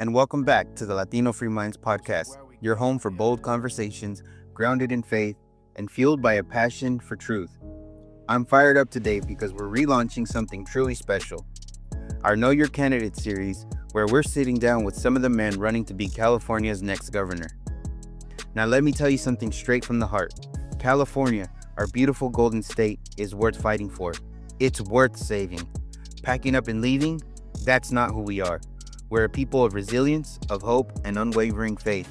and welcome back to the Latino Free Minds podcast, your home for bold conversations grounded in faith and fueled by a passion for truth. I'm fired up today because we're relaunching something truly special, our Know Your Candidate series, where we're sitting down with some of the men running to be California's next governor. Now, let me tell you something straight from the heart. California, our beautiful golden state, is worth fighting for. It's worth saving. Packing up and leaving? That's not who we are. We're a people of resilience, of hope, and unwavering faith.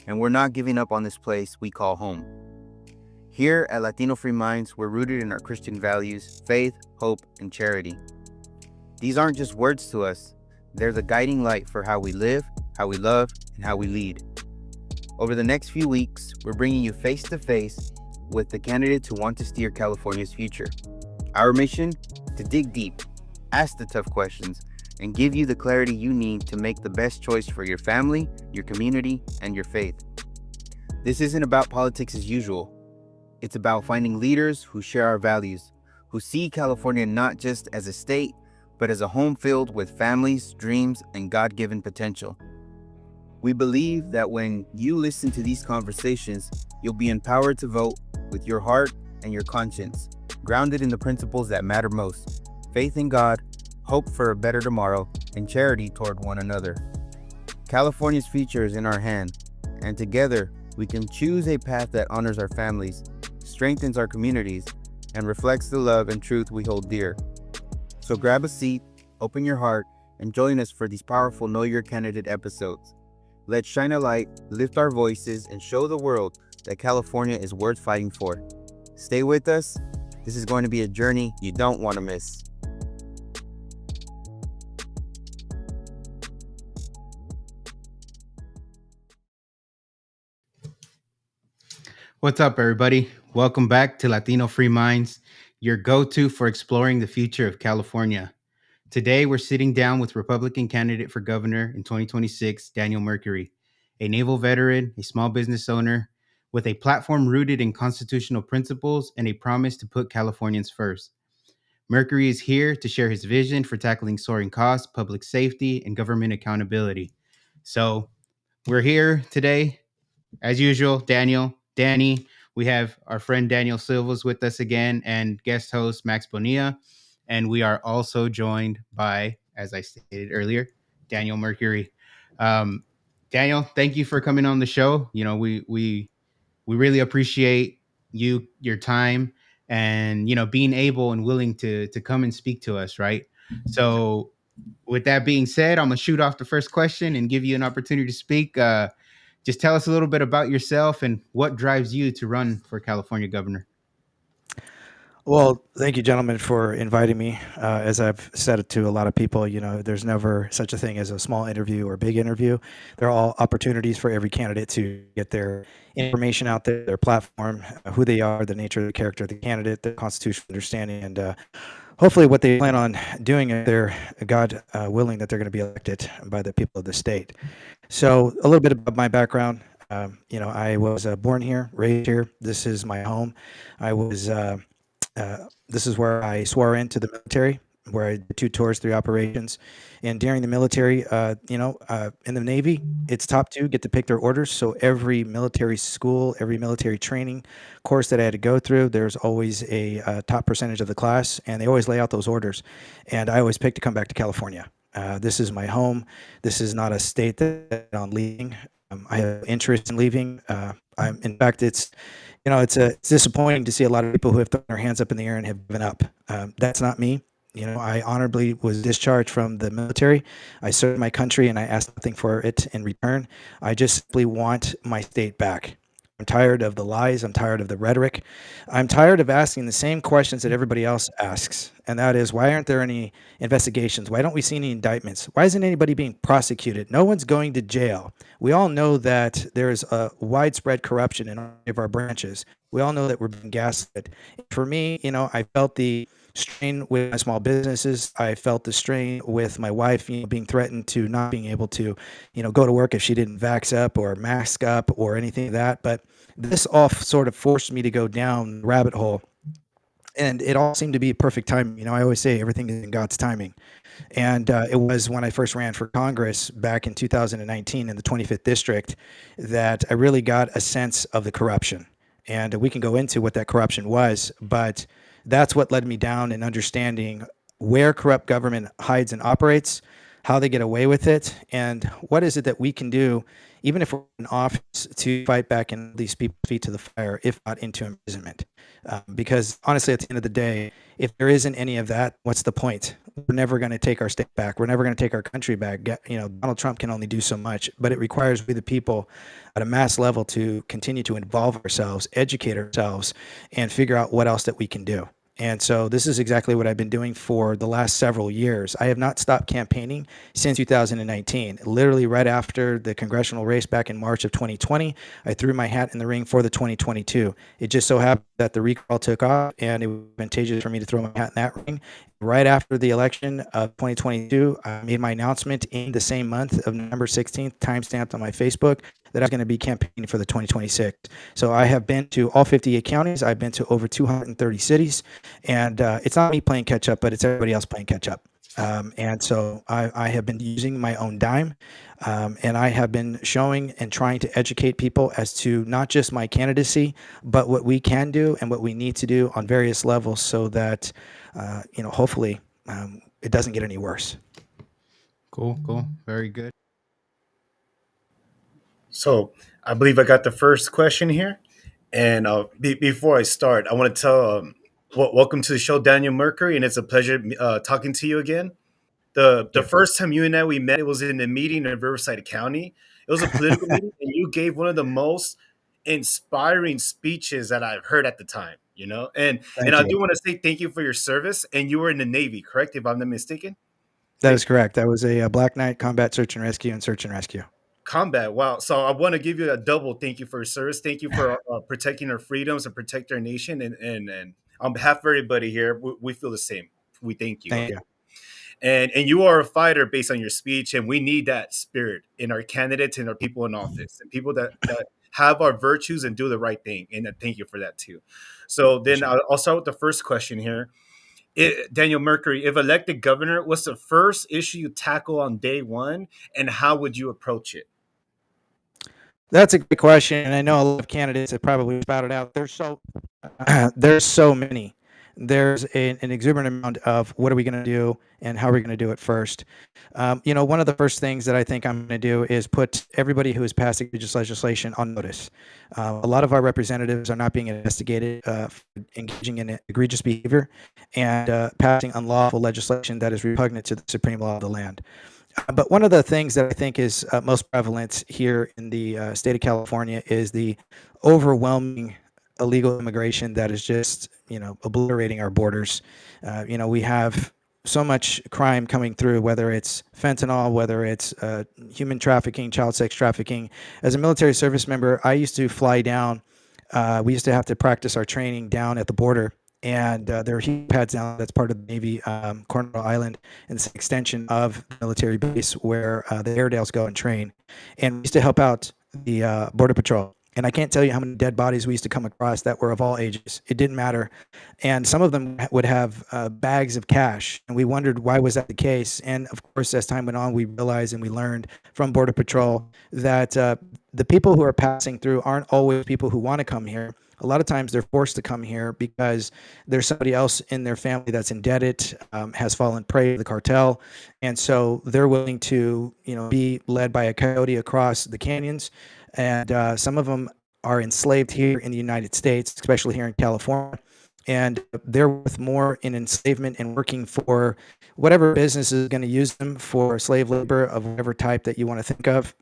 And we're not giving up on this place we call home. Here at Latino Free Minds, we're rooted in our Christian values, faith, hope, and charity. These aren't just words to us. They're the guiding light for how we live, how we love, and how we lead. Over the next few weeks, we're bringing you face-to-face with the candidates who want to steer California's future. Our mission? To dig deep, ask the tough questions, and give you the clarity you need to make the best choice for your family, your community, and your faith. This isn't about politics as usual. It's about finding leaders who share our values, who see California not just as a state, but as a home filled with families, dreams, and God-given potential. We believe that when you listen to these conversations, you'll be empowered to vote with your heart and your conscience, grounded in the principles that matter most: faith in God, hope for a better tomorrow, and charity toward one another. California's future is in our hand, and together we can choose a path that honors our families, strengthens our communities, and reflects the love and truth we hold dear. So grab a seat, open your heart, and join us for these powerful Know Your Candidate episodes. Let's shine a light, lift our voices, and show the world that California is worth fighting for. Stay with us. This is going to be a journey you don't want to miss. What's up, everybody? Welcome back to Latino Free Minds, your go-to for exploring the future of California. Today, we're sitting down with Republican candidate for governor in 2026, Daniel Mercuri, a naval veteran, a small business owner, with a platform rooted in constitutional principles and a promise to put Californians first. Mercuri is here to share his vision for tackling soaring costs, public safety, and government accountability. So, we're here today, as usual, Danny. We have our friend Daniel Silvas with us again and guest host Max Bonilla. And we are also joined by, as I stated earlier, Daniel Mercuri. Daniel, thank you for coming on the show. You know, we really appreciate your time, and being able and willing to come and speak to us, right? So with that being said, I'm gonna shoot off the first question and give you an opportunity to speak. Just tell us a little bit about yourself and what drives you to run for California governor. Well, thank you, gentlemen, for inviting me. As I've said it to a lot of people, there's never such a thing as a small interview or big interview. They're all opportunities for every candidate to get their information out there, their platform, who they are, the nature, the character of the candidate, their constitutional understanding, and hopefully what they plan on doing if they're, God willing, that they're going to be elected by the people of the state. So a little bit about my background. I was born here, raised here. This is my home. I was this is where I swore into the military, where I did 2 tours, 3 operations. And during the military, in the Navy, it's top 2 get to pick their orders. So every military school, every military training course that I had to go through, there's always a top percentage of the class, and they always lay out those orders. And I always picked to come back to California. This is my home. This is not a state that I'm leaving. I have interest in leaving. In fact, it's disappointing to see a lot of people who have thrown their hands up in the air and have given up. That's not me. I honorably was discharged from the military. I served my country and I asked nothing for it in return. I just simply want my state back. I'm tired of the lies. I'm tired of the rhetoric. I'm tired of asking the same questions that everybody else asks. And that is, why aren't there any investigations? Why don't we see any indictments? Why isn't anybody being prosecuted? No one's going to jail. We all know that there's a widespread corruption in all of our branches. We all know that we're being gaslit. For me, I felt the strain with my small businesses. I felt the strain with my wife, being threatened to not being able to, go to work if she didn't vax up or mask up or anything like that. But this all sort of forced me to go down the rabbit hole And it all seemed to be perfect timing. I always say everything is in God's timing. And it was when I first ran for Congress back in 2019 in the 25th district that I really got a sense of the corruption. And we can go into what that corruption was, but that's what led me down in understanding where corrupt government hides and operates, how they get away with it, and what is it that we can do, even if we're in office, to fight back and hold these people's feet to the fire, if not into imprisonment. Because honestly, at the end of the day, if there isn't any of that, what's the point? We're never going to take our state back. We're never going to take our country back. Donald Trump can only do so much, but it requires we, the people, at a mass level, to continue to involve ourselves, educate ourselves, and figure out what else that we can do. And so this is exactly what I've been doing for the last several years. I have not stopped campaigning since 2019. Literally right after the congressional race back in March of 2020, I threw my hat in the ring for the 2022. It just so happened that the recall took off, and it was advantageous for me to throw my hat in that ring. Right after the election of 2022, I made my announcement in the same month of November 16th, timestamped on my Facebook, that I was going to be campaigning for the 2026. So I have been to all 58 counties. I've been to over 230 cities. And it's not me playing catch up, but it's everybody else playing catch up. And so I have been using my own dime, and I have been showing and trying to educate people as to not just my candidacy, but what we can do and what we need to do on various levels so that, hopefully it doesn't get any worse. Cool. Very good. So I believe I got the first question here. And before I start, I want to tell welcome to the show, Daniel Mercuri, and it's a pleasure talking to you again. The first time you and we met, it was in a meeting in Riverside County. It was a political meeting, and you gave one of the most inspiring speeches that I've heard at the time. And Thank I you. do want to say thank you for your service. And you were in the Navy, correct? If I'm not mistaken. That is correct. That was a Black Knight Combat Search and Rescue. Combat. Wow. So I want to give you a double thank you for your service. Thank you for protecting our freedoms and protect our nation. And on behalf of everybody here, we feel the same. We thank you. Thank you. And you are a fighter based on your speech, and we need that spirit in our candidates and our people in office and people that have our virtues and do the right thing. And thank you for that too. So then I'll start with the first question here. Daniel Mercuri, if elected governor, what's the first issue you tackle on day one, and how would you approach it? That's a great question, and I know a lot of candidates have probably spouted out. There's so many. There's an exuberant amount of what are we going to do and how are we going to do it first. One of the first things that I think I'm going to do is put everybody who is passing legislation on notice. A lot of our representatives are not being investigated for engaging in egregious behavior and passing unlawful legislation that is repugnant to the supreme law of the land. But one of the things that I think is most prevalent here in the state of California is the overwhelming illegal immigration that is just, obliterating our borders. We have so much crime coming through, whether it's fentanyl, whether it's human trafficking, child sex trafficking. As a military service member, I used to fly down. We used to have to practice our training down at the border. And there are helipads now that's part of the Navy, Coronado Island, and it's an extension of the military base where the Airedales go and train. And we used to help out the Border Patrol. And I can't tell you how many dead bodies we used to come across that were of all ages. It didn't matter. And some of them would have bags of cash. And we wondered why was that the case. And of course, as time went on, we realized and we learned from Border Patrol that the people who are passing through aren't always people who want to come here. A lot of times they're forced to come here because there's somebody else in their family that's indebted, has fallen prey to the cartel. And so they're willing to, be led by a coyote across the canyons. And some of them are enslaved here in the United States, especially here in California. And they're worth more in enslavement and working for whatever business is going to use them for slave labor of whatever type that you want to think of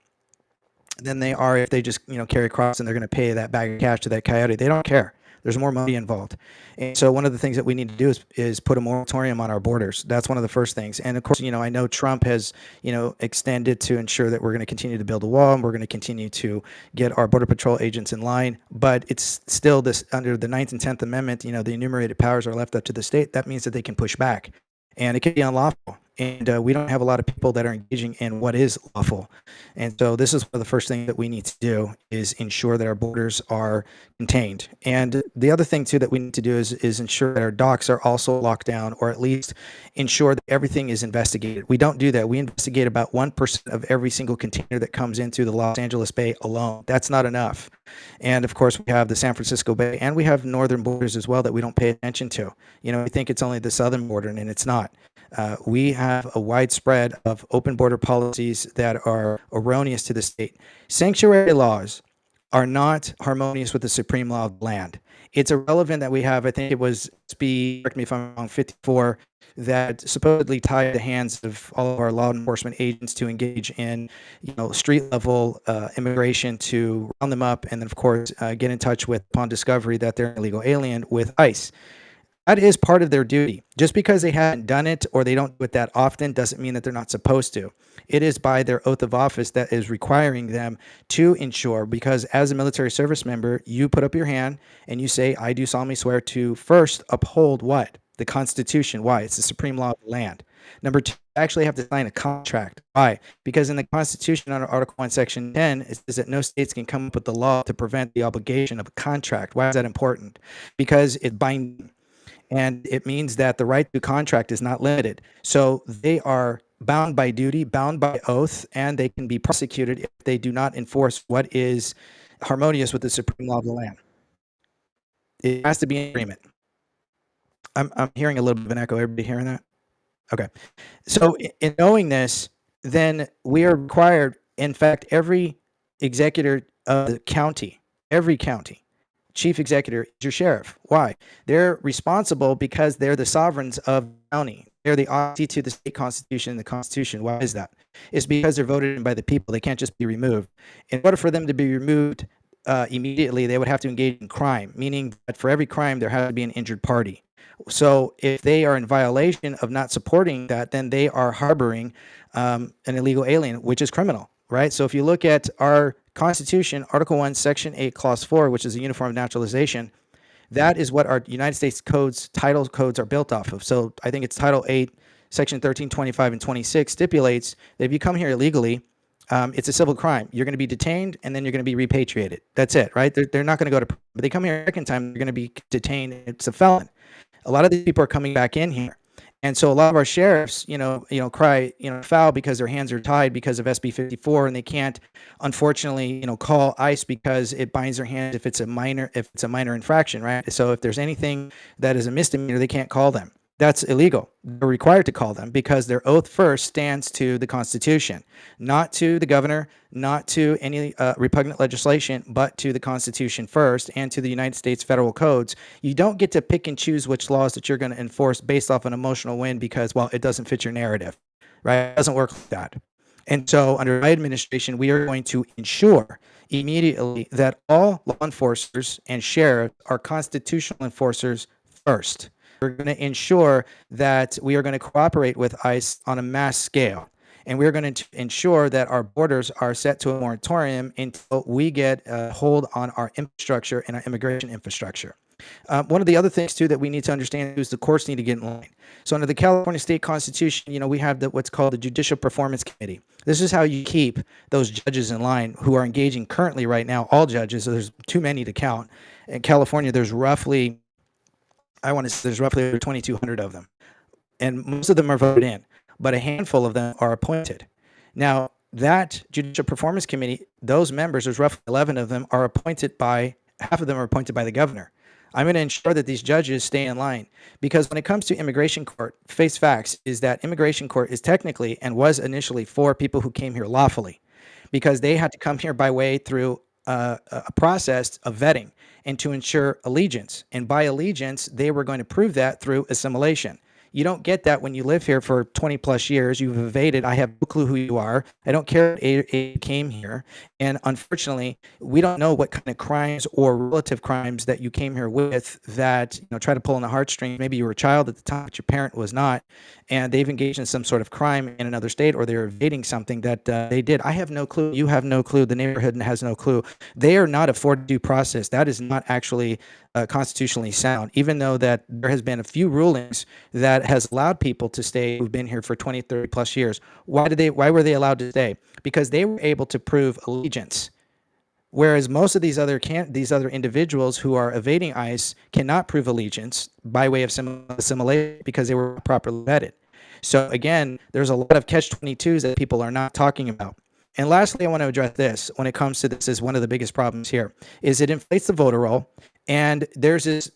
than they are if they just, carry across and they're going to pay that bag of cash to that coyote. They don't care. There's more money involved. And so one of the things that we need to do is put a moratorium on our borders. That's one of the first things. And of course, I know Trump has, extended to ensure that we're going to continue to build a wall and we're going to continue to get our Border Patrol agents in line. But it's still this under the 9th and 10th Amendment, the enumerated powers are left up to the state. That means that they can push back. And it can be unlawful. And we don't have a lot of people that are engaging in what is lawful. And so this is one of the first things that we need to do is ensure that our borders are contained. And the other thing too that we need to do is ensure that our docks are also locked down, or at least ensure that everything is investigated. We don't do that. We investigate about 1% of every single container that comes into the Los Angeles Bay alone. That's not enough. And of course, we have the San Francisco Bay, and we have northern borders as well that we don't pay attention to. We think it's only the southern border, and it's not. We have a widespread of open border policies that are erroneous to the state. Sanctuary laws are not harmonious with the supreme law of the land. It's irrelevant that we have, I think it was SB, correct me if I'm wrong, 54, that supposedly tied the hands of all of our law enforcement agents to engage in, street level immigration, to round them up, and then of course get in touch with, upon discovery that they're an illegal alien, with ICE. That is part of their duty. Just because they haven't done it or they don't do it that often doesn't mean that they're not supposed to. It is by their oath of office that is requiring them to ensure, because as a military service member, you put up your hand and you say, I do solemnly swear to first uphold what? The Constitution. Why? It's the supreme law of the land. Number two, you actually have to sign a contract. Why? Because in the Constitution, under Article 1, Section 10, it says that no states can come up with the law to prevent the obligation of a contract. Why is that important? Because it binds. And it means that the right to contract is not limited. So they are bound by duty, bound by oath, and they can be prosecuted if they do not enforce what is harmonious with the supreme law of the land. It has to be an agreement. I'm hearing a little bit of an echo. Everybody hearing that? Okay. So in knowing this, then we are required, in fact, every executor of the county, every county, chief executive is your sheriff. Why? They're responsible because they're the sovereigns of the county. They're the authority to the state constitution and the Constitution. Why is that? It's because they're voted in by the people. They can't just be removed. In order for them to be removed immediately, they would have to engage in crime, meaning that for every crime, there has to be an injured party. So if they are in violation of not supporting that, then they are harboring an illegal alien, which is criminal, right? So if you look at our Constitution, Article 1, Section 8, Clause 4, which is a uniform naturalization, that is what our United States codes, title codes are built off of. So I think it's Title 8, Section 13, 25, and 26 stipulates that if you come here illegally, it's a civil crime. You're going to be detained, and then you're going to be repatriated. That's it, right? They're not going to go to, but they come here a second time, they're going to be detained. It's a felon. A lot of these people are coming back in here. And so a lot of our sheriffs, cry, foul because their hands are tied because of SB 54, and they can't, unfortunately, call ICE because it binds their hands if it's a minor infraction, right? So if there's anything that is a misdemeanor, they can't call them. That's illegal. They're required to call them because their oath first stands to the Constitution, not to the governor, not to any repugnant legislation, but to the Constitution first and to the United States federal codes. You don't get to pick and choose which laws that you're going to enforce based off an emotional win because, well, it doesn't fit your narrative, right? It doesn't work like that. And so under my administration, we are going to ensure immediately that all law enforcers and sheriffs are constitutional enforcers first. We're going to ensure that we are going to cooperate with ICE on a mass scale. And we're going to ensure that our borders are set to a moratorium until we get a hold on our infrastructure and our immigration infrastructure. One of the other things, too, that we need to understand is the courts need to get in line. So under the California State Constitution, we have what's called the Judicial Performance Committee. This is how you keep those judges in line who are engaging currently right now, all judges. So there's too many to count. In California, there's roughly over 2,200 of them. And most of them are voted in, but a handful of them are appointed. Now, that Judicial Performance Committee, those members, there's roughly 11 of them, are appointed by, half of them are appointed by the governor. I'm going to ensure that these judges stay in line because when it comes to immigration court, face facts is that immigration court is technically and was initially for people who came here lawfully because they had to come here by way through a process of vetting and to ensure allegiance. And by allegiance, they were going to prove that through assimilation. You don't get that when you live here for 20 plus years. You've evaded. I have no clue who you are. I don't care if you came here. And unfortunately, we don't know what kind of crimes or relative crimes that you came here with that, try to pull on the heartstrings. Maybe you were a child at the time, but your parent was not. And they've engaged in some sort of crime in another state, or they're evading something that they did. I have no clue. You have no clue. The neighborhood has no clue. They are not afforded due process. That is not actually constitutionally sound, even though that there has been a few rulings that that has allowed people to stay who've been here for 20, 30 plus years. Why were they allowed to stay? Because they were able to prove allegiance. Whereas most of these other individuals who are evading ICE cannot prove allegiance by way of assimilation because they were properly vetted. So again, there's a lot of catch-22s that people are not talking about. And lastly, I want to address this when it comes to this is one of the biggest problems here is it inflates the voter roll. And there's this,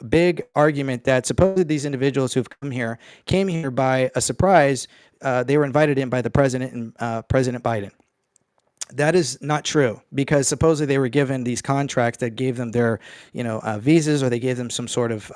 big argument that supposedly these individuals who've came here by a surprise. They were invited in by the president and President Biden. That is not true because supposedly they were given these contracts that gave them their, visas, or they gave them some sort of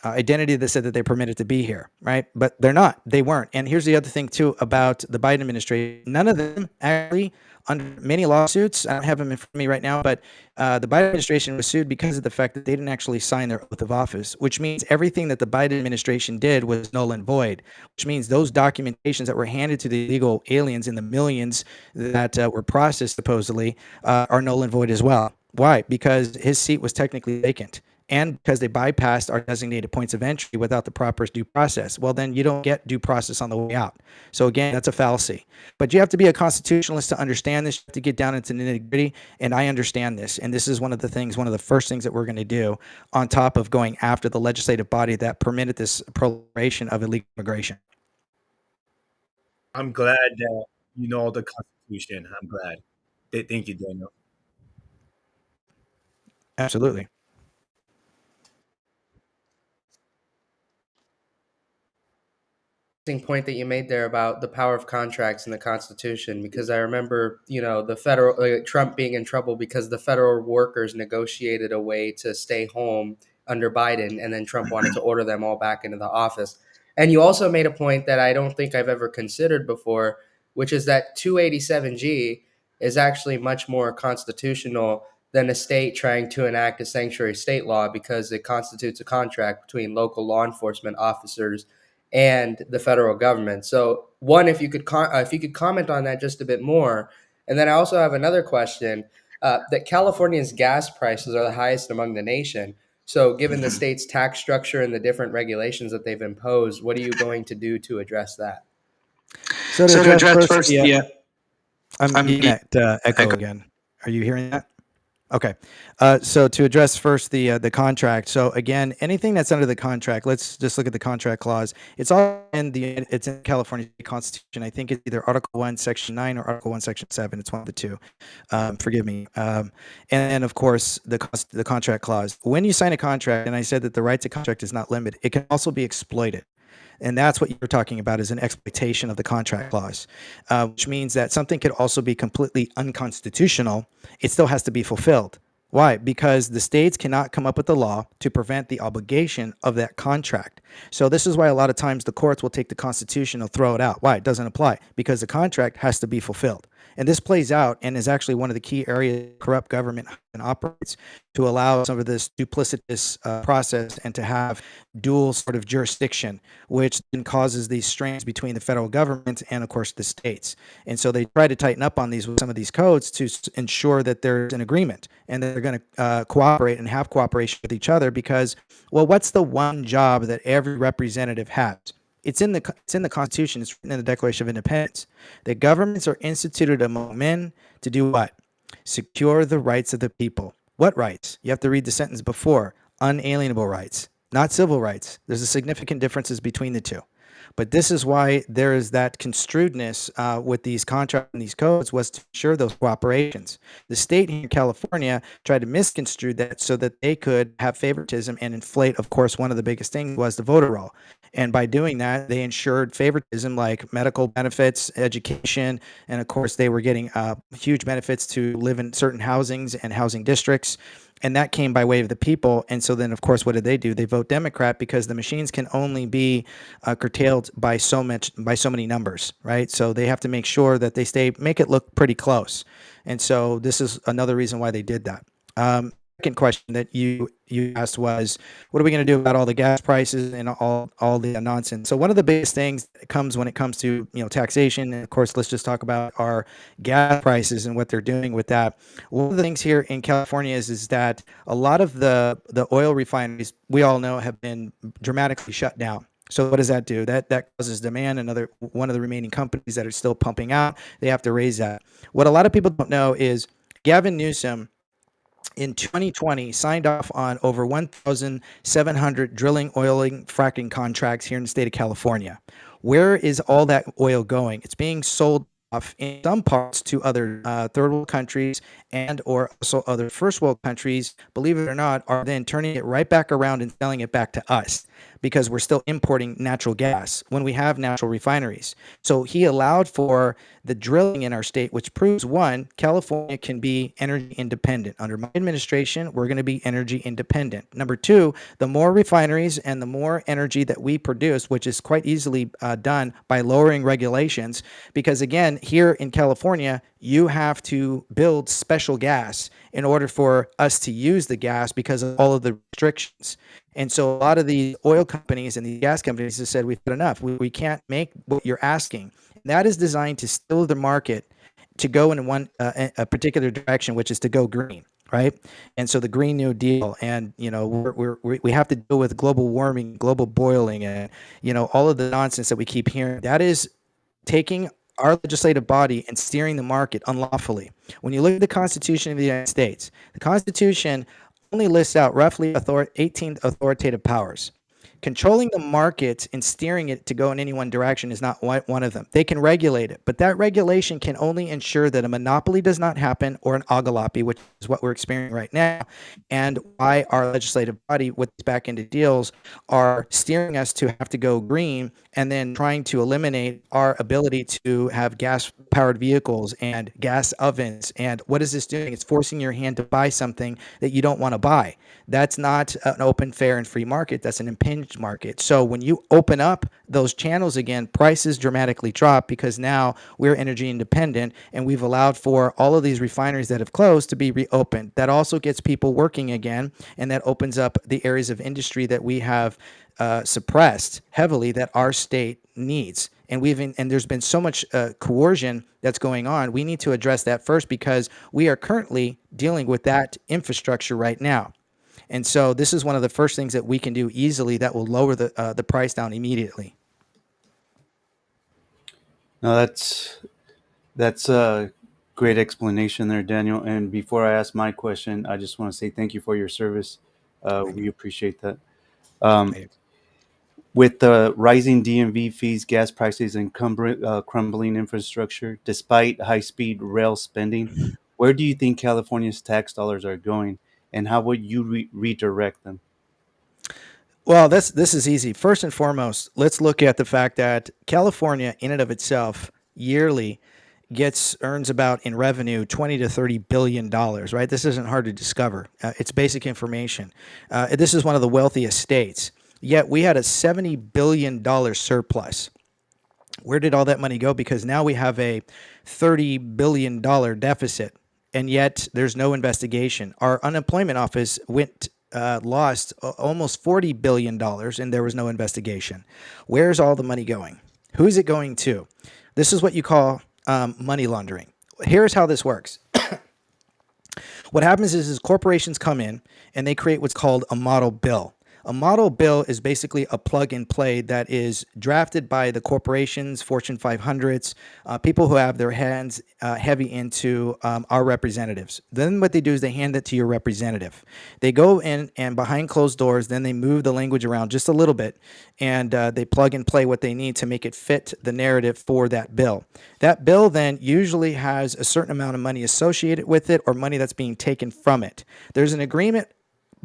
identity that said that they're permitted to be here, right? But they're not. They weren't. And here's the other thing too about the Biden administration. None of them actually, under many lawsuits, I don't have them in front of me right now, but the Biden administration was sued because of the fact that they didn't actually sign their oath of office, which means everything that the Biden administration did was null and void, which means those documentations that were handed to the illegal aliens in the millions that were processed supposedly are null and void as well. Why? Because his seat was technically vacant. And because they bypassed our designated points of entry without the proper due process. Well, then you don't get due process on the way out. So again, that's a fallacy. But you have to be a constitutionalist to understand this, you have to get down into the nitty-gritty, and I understand this. And this is one of the first things that we're going to do on top of going after the legislative body that permitted this proliferation of illegal immigration. I'm glad that you know the Constitution. I'm glad. Thank you, Daniel. Absolutely. Point that you made there about the power of contracts in the Constitution, because I remember, the federal Trump being in trouble because the federal workers negotiated a way to stay home under Biden, and then Trump wanted to order them all back into the office. And you also made a point that I don't think I've ever considered before, which is that 287G is actually much more constitutional than a state trying to enact a sanctuary state law, because it constitutes a contract between local law enforcement officers and the federal government. So, one, if you could comment on that just a bit more, and then I also have another question. That California's gas prices are the highest among the nation. So, given the state's tax structure and the different regulations that they've imposed, what are you going to do to address that? So to address first, I'm getting that echo again. Are you hearing that? Okay. So to address first the contract. So again, anything that's under the contract, let's just look at the contract clause. It's all it's in California Constitution. I think it's either Article 1, Section 9 or Article 1, Section 7. It's one of the two. Forgive me. And then of course the contract clause. When you sign a contract, and I said that the right to contract is not limited, it can also be exploited. And that's what you're talking about, is an exploitation of the contract clause, which means that something could also be completely unconstitutional. It still has to be fulfilled. Why? Because the states cannot come up with a law to prevent the obligation of that contract. So this is why a lot of times the courts will take the Constitution and throw it out. Why? It doesn't apply. Because the contract has to be fulfilled. And this plays out and is actually one of the key areas corrupt government operates, to allow some of this duplicitous process and to have dual sort of jurisdiction, which then causes these strains between the federal government and, of course, the states. And so they try to tighten up on these with some of these codes to ensure that there's an agreement and that they're going to cooperate and have cooperation with each other, because, well, what's the one job that every representative has? It's in the Constitution. It's written in the Declaration of Independence that governments are instituted among men to do what? Secure the rights of the people. What rights? You have to read the sentence before. Unalienable rights, not civil rights. There's a significant differences between the two. But this is why there is that construedness with these contracts and these codes, was to ensure those cooperations. The state here in California tried to misconstrue that so that they could have favoritism and inflate. Of course, one of the biggest things was the voter roll. And by doing that, they ensured favoritism like medical benefits, education, and of course, they were getting huge benefits to live in certain housings and housing districts. And that came by way of the people. And so then, of course, what did? They vote Democrat, because the machines can only be curtailed by so many numbers, right? So they have to make sure that they make it look pretty close. And so this is another reason why they did that. Second question that you asked was, what are we going to do about all the gas prices and all the nonsense? So one of the biggest things that comes when it comes to taxation, and of course, let's just talk about our gas prices and what they're doing with that. One of the things here in California is that a lot of the oil refineries, we all know, have been dramatically shut down. So what does that do? That causes demand. Another one of the remaining companies that are still pumping out, they have to raise that. What a lot of people don't know is Gavin Newsom in 2020 signed off on over 1,700 drilling, oiling, fracking contracts here in the state of California. Where is all that oil going? It's being sold off in some parts to other third world countries and or also other first world countries, believe it or not, are then turning it right back around and selling it back to us because we're still importing natural gas when we have natural refineries. So he allowed for the drilling in our state, which proves one, California can be energy independent. Under my administration, we're going to be energy independent. Number two, the more refineries and the more energy that we produce, which is quite easily done by lowering regulations, because again, here in California, you have to build special gas in order for us to use the gas because of all of the restrictions. And so a lot of the oil companies and the gas companies have said, we've had enough. We can't make what you're asking. And that is designed to still the market to go in a particular direction, which is to go green, right? And so the Green New Deal, and we have to deal with global warming, global boiling, and all of the nonsense that we keep hearing. That is taking our legislative body and steering the market unlawfully. When you look at the Constitution of the United States, the Constitution only lists out roughly 18 authoritative powers. Controlling the market and steering it to go in any one direction is not one of them. They can regulate it, but that regulation can only ensure that a monopoly does not happen or an oligopoly, which is what we're experiencing right now, and why our legislative body with back-ended deals are steering us to have to go green and then trying to eliminate our ability to have gas-powered vehicles and gas ovens. And what is this doing? It's forcing your hand to buy something that you don't want to buy. That's not an open, fair, and free market. That's an impinged market. So when you open up those channels again, prices dramatically drop because now we're energy independent and we've allowed for all of these refineries that have closed to be reopened. That also gets people working again, and that opens up the areas of industry that we have suppressed heavily that our state needs. And there's been so much coercion that's going on. We need to address that first because we are currently dealing with that infrastructure right now. And so this is one of the first things that we can do easily that will lower the price down immediately. No, that's a great explanation there, Daniel. And before I ask my question, I just want to say thank you for your service. We appreciate that. With the rising DMV fees, gas prices, and crumbling infrastructure, despite high-speed rail spending, where do you think California's tax dollars are going, and how would you redirect them? Well, this is easy. First and foremost, let's look at the fact that California, in and of itself, yearly earns about in revenue $20 to $30 billion. Right? This isn't hard to discover. It's basic information. This is one of the wealthiest states. Yet we had a $70 billion surplus. Where did all that money go? Because now we have a $30 billion deficit, and yet there's no investigation. Our unemployment office lost almost $40 billion, and there was no investigation. Where's all the money going? Who's it going to? This is what you call money laundering. Here's how this works. What happens is corporations come in, and they create what's called a model bill. A model bill is basically a plug and play that is drafted by the corporations, Fortune 500s, people who have their hands heavy into our representatives. Then what they do is they hand it to your representative. They go in and behind closed doors, then they move the language around just a little bit, and they plug and play what they need to make it fit the narrative for that bill. That bill then usually has a certain amount of money associated with it or money that's being taken from it. There's an agreement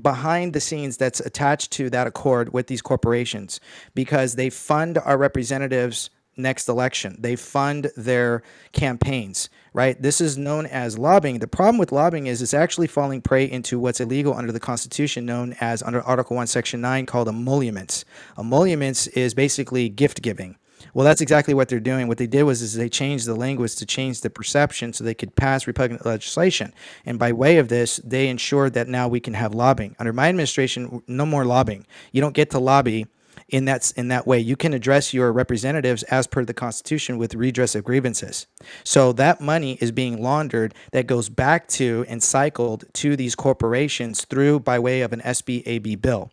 behind the scenes that's attached to that accord with these corporations because they fund our representatives next election. They fund their campaigns, right? This is known as lobbying. The problem with lobbying is it's actually falling prey into what's illegal under the Constitution, known as under Article 1, Section 9, called emoluments. Emoluments is basically gift giving. Well, that's exactly what they're doing. What they did was they changed the language to change the perception so they could pass repugnant legislation. And by way of this, they ensured that now we can have lobbying. Under my administration, no more lobbying. You don't get to lobby in that way. You can address your representatives as per the Constitution with redress of grievances. So that money is being laundered that goes back to and cycled to these corporations through by way of an SB AB bill.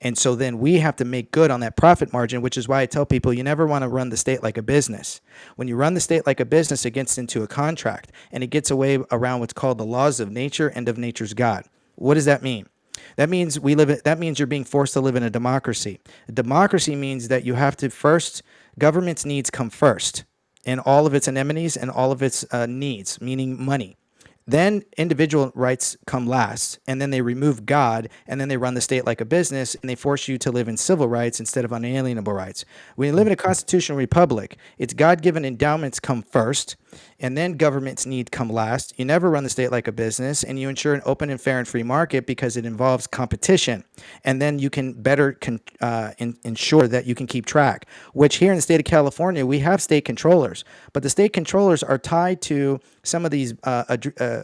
And so then we have to make good on that profit margin, which is why I tell people you never want to run the state like a business. When you run the state like a business, it gets into a contract and it gets away around what's called the laws of nature and of nature's God. What does that mean? That means that means you're being forced to live in a democracy. A democracy means that you have to first, government's needs come first in all of its anemones and all of its needs, meaning money. Then individual rights come last, and then they remove God, and then they run the state like a business, and they force you to live in civil rights instead of unalienable rights. When you live in a constitutional republic, it's God-given endowments come first, and then government's need come last. You never run the state like a business, and you ensure an open and fair and free market because it involves competition, and then you can better ensure that you can keep track, which here in the state of California, we have state controllers, but the state controllers are tied to some of these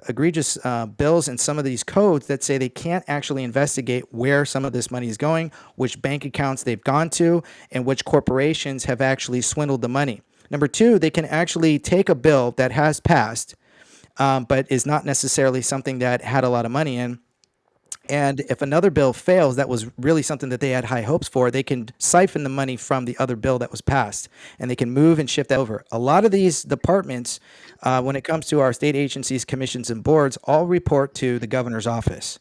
egregious bills and some of these codes that say they can't actually investigate where some of this money is going, which bank accounts they've gone to, and which corporations have actually swindled the money. Number two, they can actually take a bill that has passed, but is not necessarily something that had a lot of money in. And if another bill fails, that was really something that they had high hopes for, they can siphon the money from the other bill that was passed, and they can move and shift that over. A lot of these departments, when it comes to our state agencies, commissions, and boards, all report to the governor's office.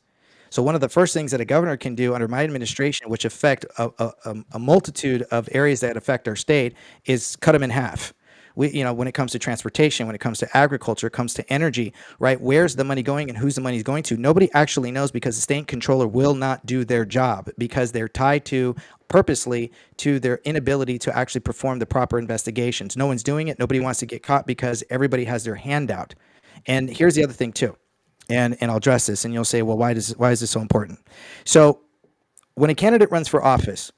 So one of the first things that a governor can do under my administration, which affect a multitude of areas that affect our state, is cut them in half. When it comes to transportation, when it comes to agriculture, it comes to energy, right? Where's the money going and who's the money going to? Nobody actually knows because the state controller will not do their job because they're tied to purposely to their inability to actually perform the proper investigations. No one's doing it. Nobody wants to get caught because everybody has their hand out. And here's the other thing too. And I'll address this and you'll say, well, why is this so important? So when a candidate runs for office,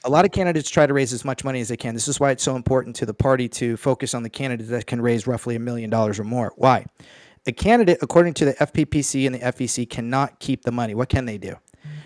a lot of candidates try to raise as much money as they can. This is why it's so important to the party to focus on the candidate that can raise roughly $1 million or more. Why? A candidate, according to the FPPC and the FEC, cannot keep the money. What can they do?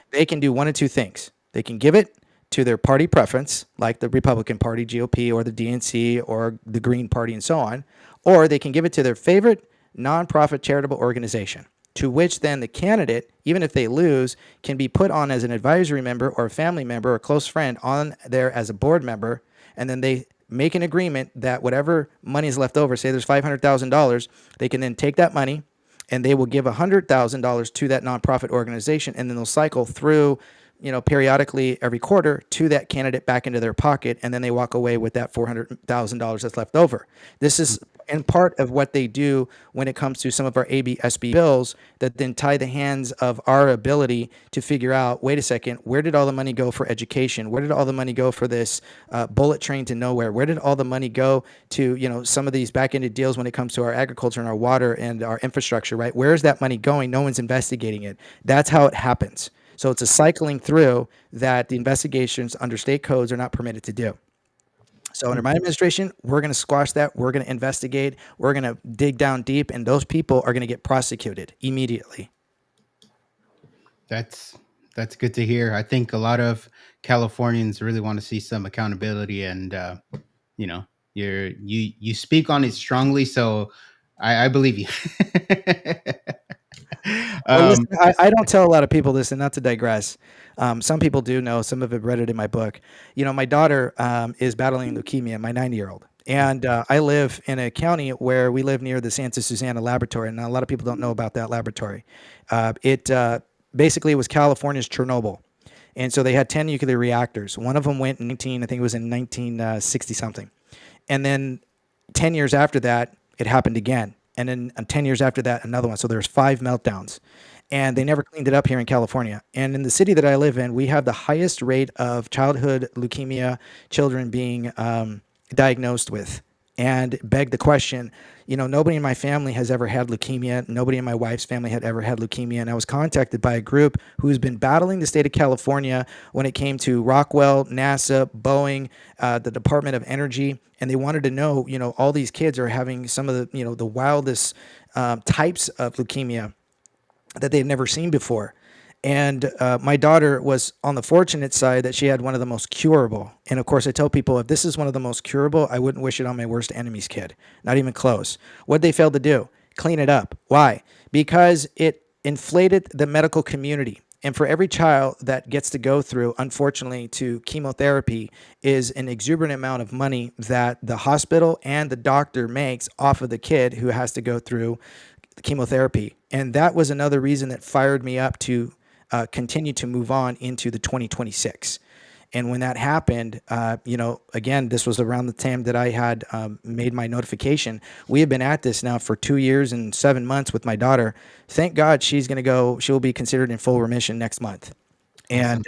They can do one of two things. They can give it to their party preference, like the Republican Party, GOP, or the DNC, or the Green Party, and so on, or they can give it to their favorite nonprofit charitable organization, to which then the candidate, even if they lose, can be put on as an advisory member or a family member or a close friend on there as a board member, and then they make an agreement that whatever money is left over, say there's $500,000, they can then take that money and they will give $100,000 to that nonprofit organization, and then they'll cycle through, periodically every quarter to that candidate back into their pocket, and then they walk away with that $400,000 that's left over. This is in part of what they do when it comes to some of our ABSB bills that then tie the hands of our ability to figure out, wait a second, where did all the money go for education? Where did all the money go for this bullet train to nowhere? Where did all the money go to, some of these back-ended deals when it comes to our agriculture and our water and our infrastructure, right? Where is that money going? No one's investigating it. That's how it happens. So it's a cycling through that the investigations under state codes are not permitted to do. So under my administration, we're going to squash that. We're going to investigate. We're going to dig down deep, and those people are going to get prosecuted immediately. That's good to hear. I think a lot of Californians really want to see some accountability, and you speak on it strongly, so I believe you. Well, listen, I don't tell a lot of people this, and not to digress. Some people do know. Some of have read it in my book. My daughter is battling leukemia, my 90-year-old. And I live in a county where we live near the Santa Susana laboratory, and a lot of people don't know about that laboratory. It basically was California's Chernobyl. And so they had 10 nuclear reactors. One of them went in 1960-something. And then 10 years after that, it happened again. And then 10 years after that, another one. So there's 5 meltdowns. And they never cleaned it up here in California. And in the city that I live in, we have the highest rate of childhood leukemia children being diagnosed with. And beg the question, nobody in my family has ever had leukemia. Nobody in my wife's family had ever had leukemia. And I was contacted by a group who's been battling the state of California when it came to Rockwell, NASA, Boeing, the Department of Energy. And they wanted to know, all these kids are having some of the, the wildest types of leukemia that they've never seen before. And my daughter was on the fortunate side that she had one of the most curable. And of course, I tell people, if this is one of the most curable, I wouldn't wish it on my worst enemy's kid. Not even close. What they failed to do? Clean it up. Why? Because it inflated the medical community. And for every child that gets to go through, unfortunately, to chemotherapy is an exuberant amount of money that the hospital and the doctor makes off of the kid who has to go through the chemotherapy. And that was another reason that fired me up to continue to move on into the 2026. And when that happened, again, this was around the time that I had made my notification. We have been at this now for 2 years and 7 months with my daughter. Thank God she's going to go. She will be considered in full remission next month. And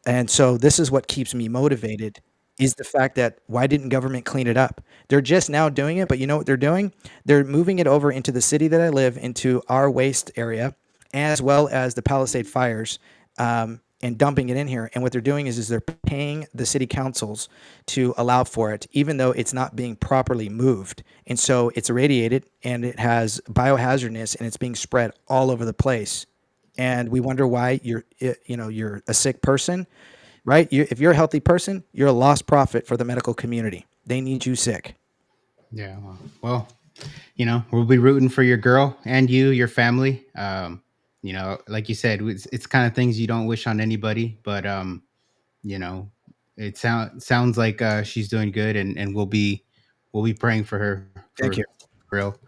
and so this is what keeps me motivated is the fact that why didn't government clean it up? They're just now doing it, but you know what they're doing? They're moving it over into the city that I live, into our waste area, as well as the Palisade fires, and dumping it in here. And what they're doing is they're paying the city councils to allow for it, even though it's not being properly moved. And so it's irradiated and it has biohazardness and it's being spread all over the place. And we wonder why you're a sick person, right? If you're a healthy person, you're a lost profit for the medical community. They need you sick. Yeah. Well, we'll be rooting for your girl and your family. Like you said, it's kind of things you don't wish on anybody, but you know, it sounds like she's doing good, and we'll be praying for her Thank for you. real.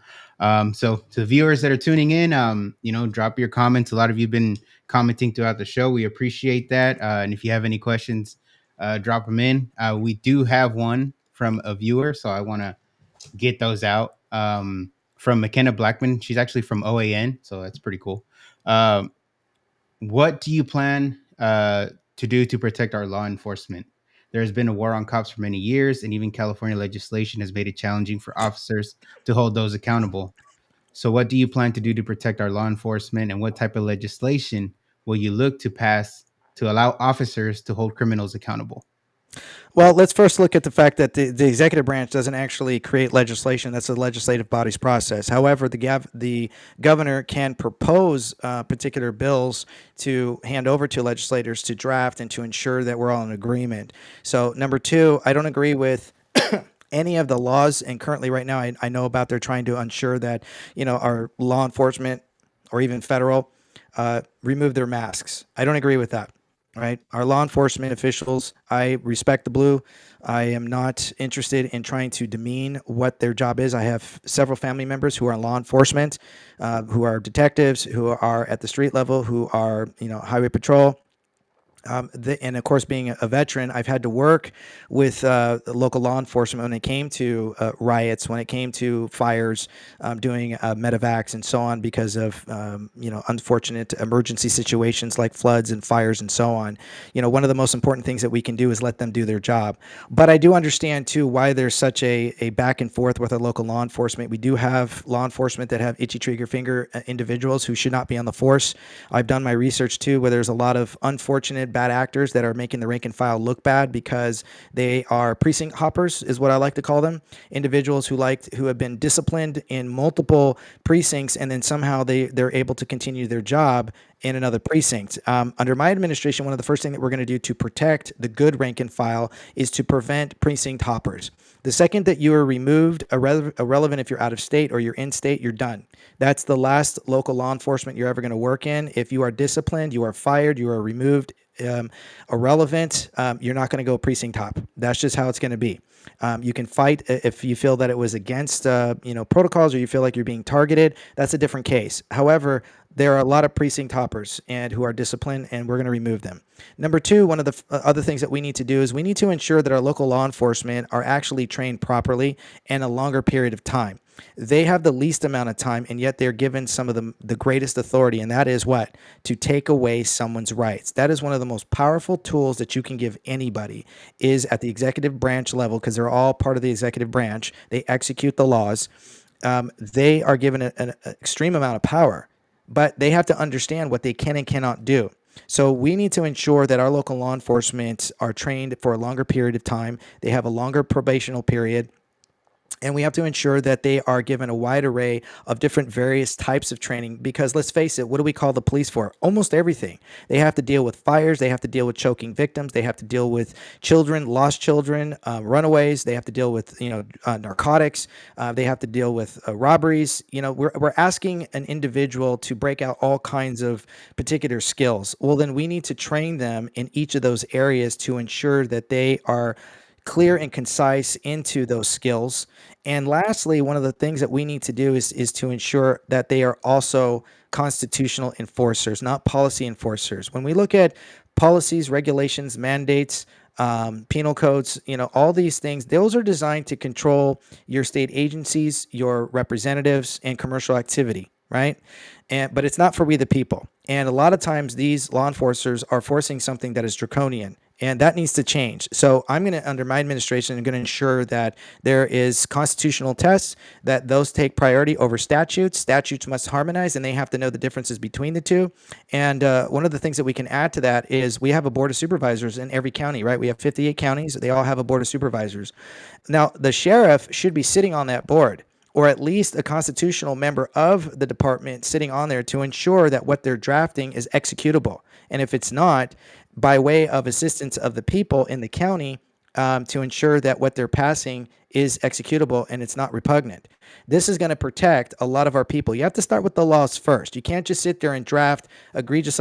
So to the viewers that are tuning in, drop your comments. A lot of you've been commenting throughout the show. We appreciate that. And if you have any questions, drop them in. We do have one from a viewer, so I want to get those out. From McKenna Blackman. She's actually from OAN, so that's pretty cool. What do you plan to do to protect our law enforcement? There has been a war on cops for many years, and even California legislation has made it challenging for officers to hold those accountable. So, what do you plan to do to protect our law enforcement, and what type of legislation will you look to pass to allow officers to hold criminals accountable? Well, let's first look at the fact that the executive branch doesn't actually create legislation. That's the legislative body's process. However, the governor can propose particular bills to hand over to legislators to draft and to ensure that we're all in agreement. So, number two, I don't agree with any of the laws. And currently, right now, I know about they're trying to ensure that our law enforcement or even federal remove their masks. I don't agree with that. Right. Our law enforcement officials, I respect the blue. I am not interested in trying to demean what their job is. I have several family members who are in law enforcement, who are detectives, who are at the street level, who are, highway patrol. And of course, being a veteran, I've had to work with local law enforcement when it came to riots, when it came to fires, doing medevacs and so on because of unfortunate emergency situations like floods and fires and so on. One of the most important things that we can do is let them do their job. But I do understand too why there's such a back and forth with our local law enforcement. We do have law enforcement that have itchy trigger finger individuals who should not be on the force. I've done my research too, where there's a lot of unfortunate bad actors that are making the rank and file look bad because they are precinct hoppers, is what I like to call them. Individuals who have been disciplined in multiple precincts, and then somehow they're able to continue their job in another precinct. Under my administration, one of the first things that we're going to do to protect the good rank and file is to prevent precinct hoppers. The second that you are removed, irrelevant if you're out of state or you're in state, you're done. That's the last local law enforcement you're ever going to work in. If you are disciplined, you are fired, you are removed, irrelevant, you're not going to go precinct hop. That's just how it's going to be. You can fight if you feel that it was against protocols, or you feel like you're being targeted. That's a different case. However, there are a lot of precinct hoppers and who are disciplined, and we're going to remove them. Number two, one of the other things that we need to do is we need to ensure that our local law enforcement are actually trained properly and a longer period of time. They have the least amount of time, and yet they're given some of the greatest authority, and that is what? To take away someone's rights. That is one of the most powerful tools that you can give anybody, is at the executive branch level, because they're all part of the executive branch. They execute the laws. They are given an extreme amount of power, but they have to understand what they can and cannot do. So we need to ensure that our local law enforcement are trained for a longer period of time. They have a longer probational period. And we have to ensure that they are given a wide array of different various types of training, because let's face it, what do we call the police for? Almost everything. They have to deal with fires. They have to deal with choking victims. They have to deal with children, lost children, runaways. They have to deal with, narcotics. They have to deal with robberies. We're asking an individual to break out all kinds of particular skills. Well, then we need to train them in each of those areas to ensure that they are clear and concise into those skills. And lastly, one of the things that we need to do is to ensure that they are also constitutional enforcers, not policy enforcers. When we look at policies, regulations, mandates, penal codes, all these things, those are designed to control your state agencies, your representatives, and commercial activity, right? But it's not for we the people. And a lot of times these law enforcers are forcing something that is draconian, and that needs to change. So under my administration, I'm going to ensure that there is constitutional tests, that those take priority over statutes. Statutes must harmonize, and they have to know the differences between the two. And one of the things that we can add to that is we have a board of supervisors in every county, right? We have 58 counties. They all have a board of supervisors. Now, the sheriff should be sitting on that board, or at least a constitutional member of the department sitting on there to ensure that what they're drafting is executable. And if it's not, by way of assistance of the people in the county, to ensure that what they're passing is executable and it's not repugnant. This is going to protect a lot of our people. You have to start with the laws first. You can't just sit there and draft egregious,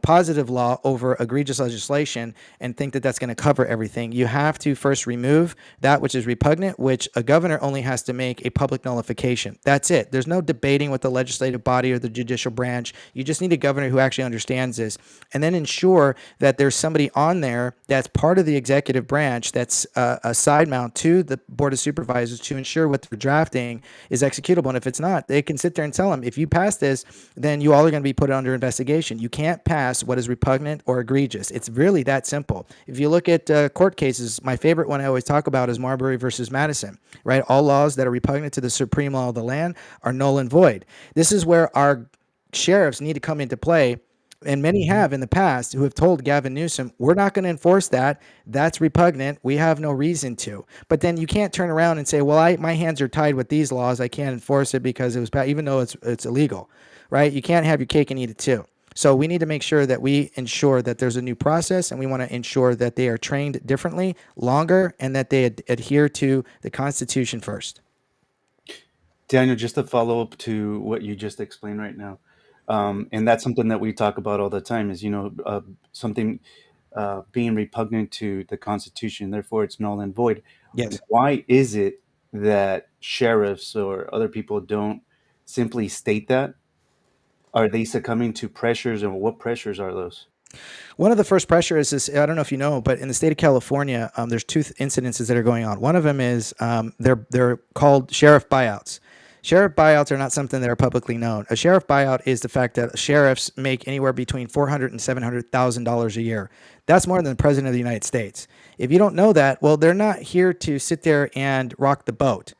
positive law over egregious legislation and think that that's going to cover everything. You have to first remove that which is repugnant, which a governor only has to make a public nullification. That's it. There's no debating with the legislative body or the judicial branch. You just need a governor who actually understands this, and then ensure that there's somebody on there that's part of the executive branch that's a side mount to the board of supervisors to ensure what they're drafting is executable. And if it's not, they can sit there and tell them, if you pass this, then you all are going to be put under investigation. You can't pass what is repugnant or egregious. It's really that simple. If you look at court cases, my favorite one I always talk about is Marbury versus Madison, right? All laws that are repugnant to the supreme law of the land are null and void. This is where our sheriffs need to come into play. And many have in the past who have told Gavin Newsom, we're not going to enforce that. That's repugnant. We have no reason to. But then you can't turn around and say, well, my hands are tied with these laws. I can't enforce it because it was, even though it's illegal, right? You can't have your cake and eat it too. So we need to make sure that we ensure that there's a new process, and we want to ensure that they are trained differently, longer, and that they adhere to the Constitution first. Daniel, just to follow up to what you just explained right now, and that's something that we talk about all the time is, something being repugnant to the Constitution, therefore it's null and void. Yes. Why is it that sheriffs or other people don't simply state that? Are they succumbing to pressures, and what pressures are those? One of the first pressures is, I don't know if you know, but in the state of California, there's two incidences that are going on. One of them is they're called sheriff buyouts. Sheriff buyouts are not something that are publicly known. A sheriff buyout is the fact that sheriffs make anywhere between $400,000 and $700,000 a year. That's more than the president of the United States. If you don't know that, well, they're not here to sit there and rock the boat.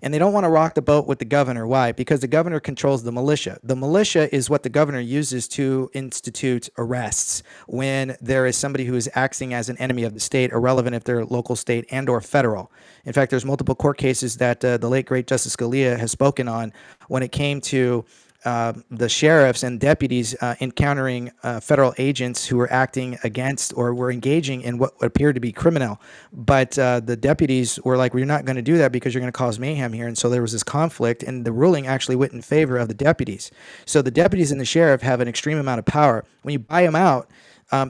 And they don't want to rock the boat with the governor. Why? Because the governor controls the militia. The militia is what the governor uses to institute arrests when there is somebody who is acting as an enemy of the state, irrelevant if they're local, state, and or federal. In fact, there's multiple court cases that the late, great Justice Scalia has spoken on when it came to the sheriffs and deputies encountering federal agents who were acting against or were engaging in what appeared to be criminal. But the deputies were like, we're not going to do that because you're going to cause mayhem here. And so there was this conflict, and the ruling actually went in favor of the deputies. So the deputies and the sheriff have an extreme amount of power. When you buy them out,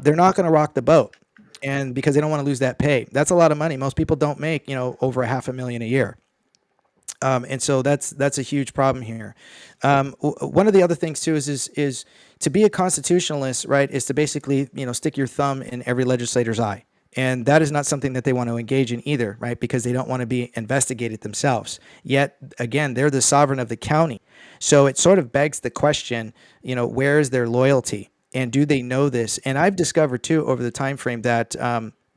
they're not going to rock the boat. And because they don't want to lose that pay. That's a lot of money. Most people don't make, over $500,000 a year. And so that's a huge problem here. One of the other things too is to be a constitutionalist, right? Is to basically stick your thumb in every legislator's eye, and that is not something that they want to engage in either, right? Because they don't want to be investigated themselves. Yet again, they're the sovereign of the county, so it sort of begs the question, where is their loyalty, and do they know this? And I've discovered too over the time frame that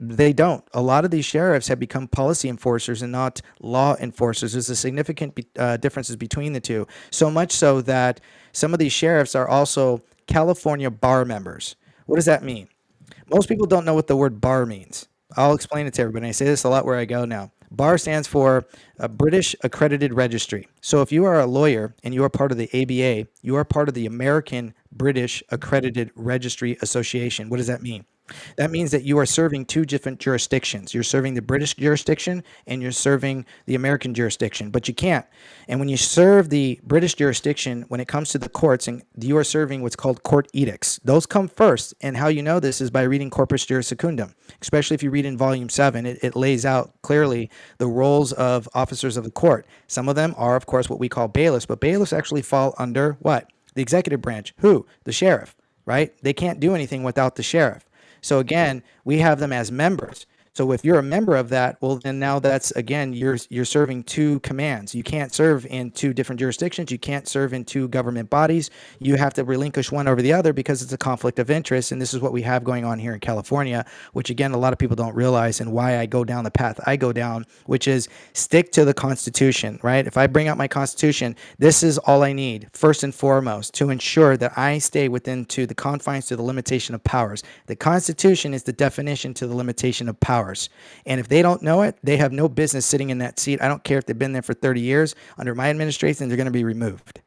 they don't. A lot of these sheriffs have become policy enforcers and not law enforcers. There's a significant differences between the two. So much so that some of these sheriffs are also California bar members. What does that mean? Most people don't know what the word bar means. I'll explain it to everybody. I say this a lot where I go now. BAR stands for British Accredited Registry. So if you are a lawyer and you are part of the ABA, you are part of the American British Accredited Registry Association. What does that mean? That means that you are serving two different jurisdictions. You're serving the British jurisdiction and you're serving the American jurisdiction, but you can't. And when you serve the British jurisdiction, when it comes to the courts, and you are serving what's called court edicts, those come first. And how you know this is by reading Corpus Juris Secundum, especially if you read in volume 7, it lays out clearly the roles of officers of the court. Some of them are, of course, what we call bailiffs, but bailiffs actually fall under what? The executive branch. Who? The sheriff, right? They can't do anything without the sheriff. So again, we have them as members. So if you're a member of that, well, then now that's, again, you're serving two commands. You can't serve in two different jurisdictions. You can't serve in two government bodies. You have to relinquish one over the other because it's a conflict of interest. And this is what we have going on here in California, which, again, a lot of people don't realize, and why I go down the path I go down, which is stick to the Constitution, right? If I bring out my Constitution, this is all I need, first and foremost, to ensure that I stay within to the confines to the limitation of powers. The Constitution is the definition to the limitation of powers. And if they don't know it, they have no business sitting in that seat. I don't care if they've been there for 30 years. Under my administration, they're going to be removed.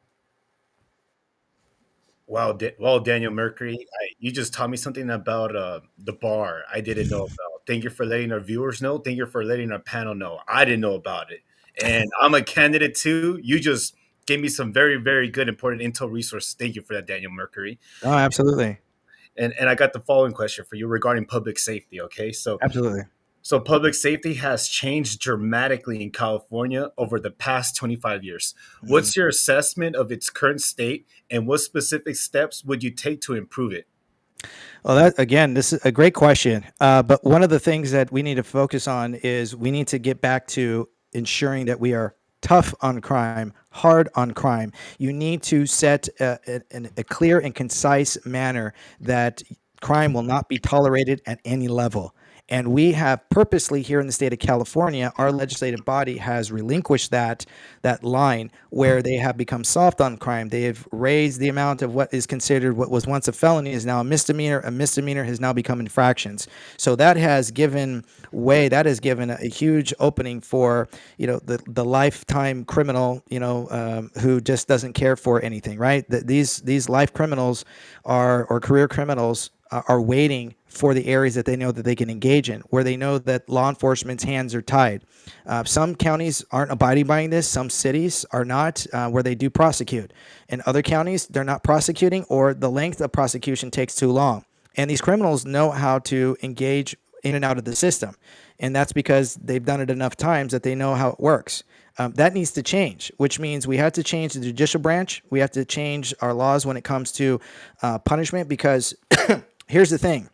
Wow, well, Daniel Mercury, you just taught me something about the bar I didn't know about. Thank you for letting our viewers know. Thank you for letting our panel know. I didn't know about it. And I'm a candidate too. You just gave me some very, very good, important intel resources. Thank you for that, Daniel Mercury. Oh, absolutely. And I got the following question for you regarding public safety. Okay, Absolutely. so public safety has changed dramatically in California over the past 25 years. What's your assessment of its current state, and what specific steps would you take to improve it? Well, that, again, this is a great question. But one of the things that we need to focus on is we need to get back to ensuring that we are tough on crime, hard on crime. You need to set a clear and concise manner that crime will not be tolerated at any level. And we have purposely here in the state of California, our legislative body has relinquished that line where they have become soft on crime. They have raised the amount of what is considered what was once a felony is now a misdemeanor. A misdemeanor has now become infractions. So that has given way. That has given a huge opening for the lifetime criminal who just doesn't care for anything. Right? These life criminals or career criminals are waiting for the areas that they know that they can engage in, where they know that law enforcement's hands are tied. Some counties aren't abiding by this. Some cities are not, where they do prosecute. In other counties, they're not prosecuting, or the length of prosecution takes too long. And these criminals know how to engage in and out of the system. And that's because they've done it enough times that they know how it works. That needs to change, which means we have to change the judicial branch. We have to change our laws when it comes to punishment, because here's the thing.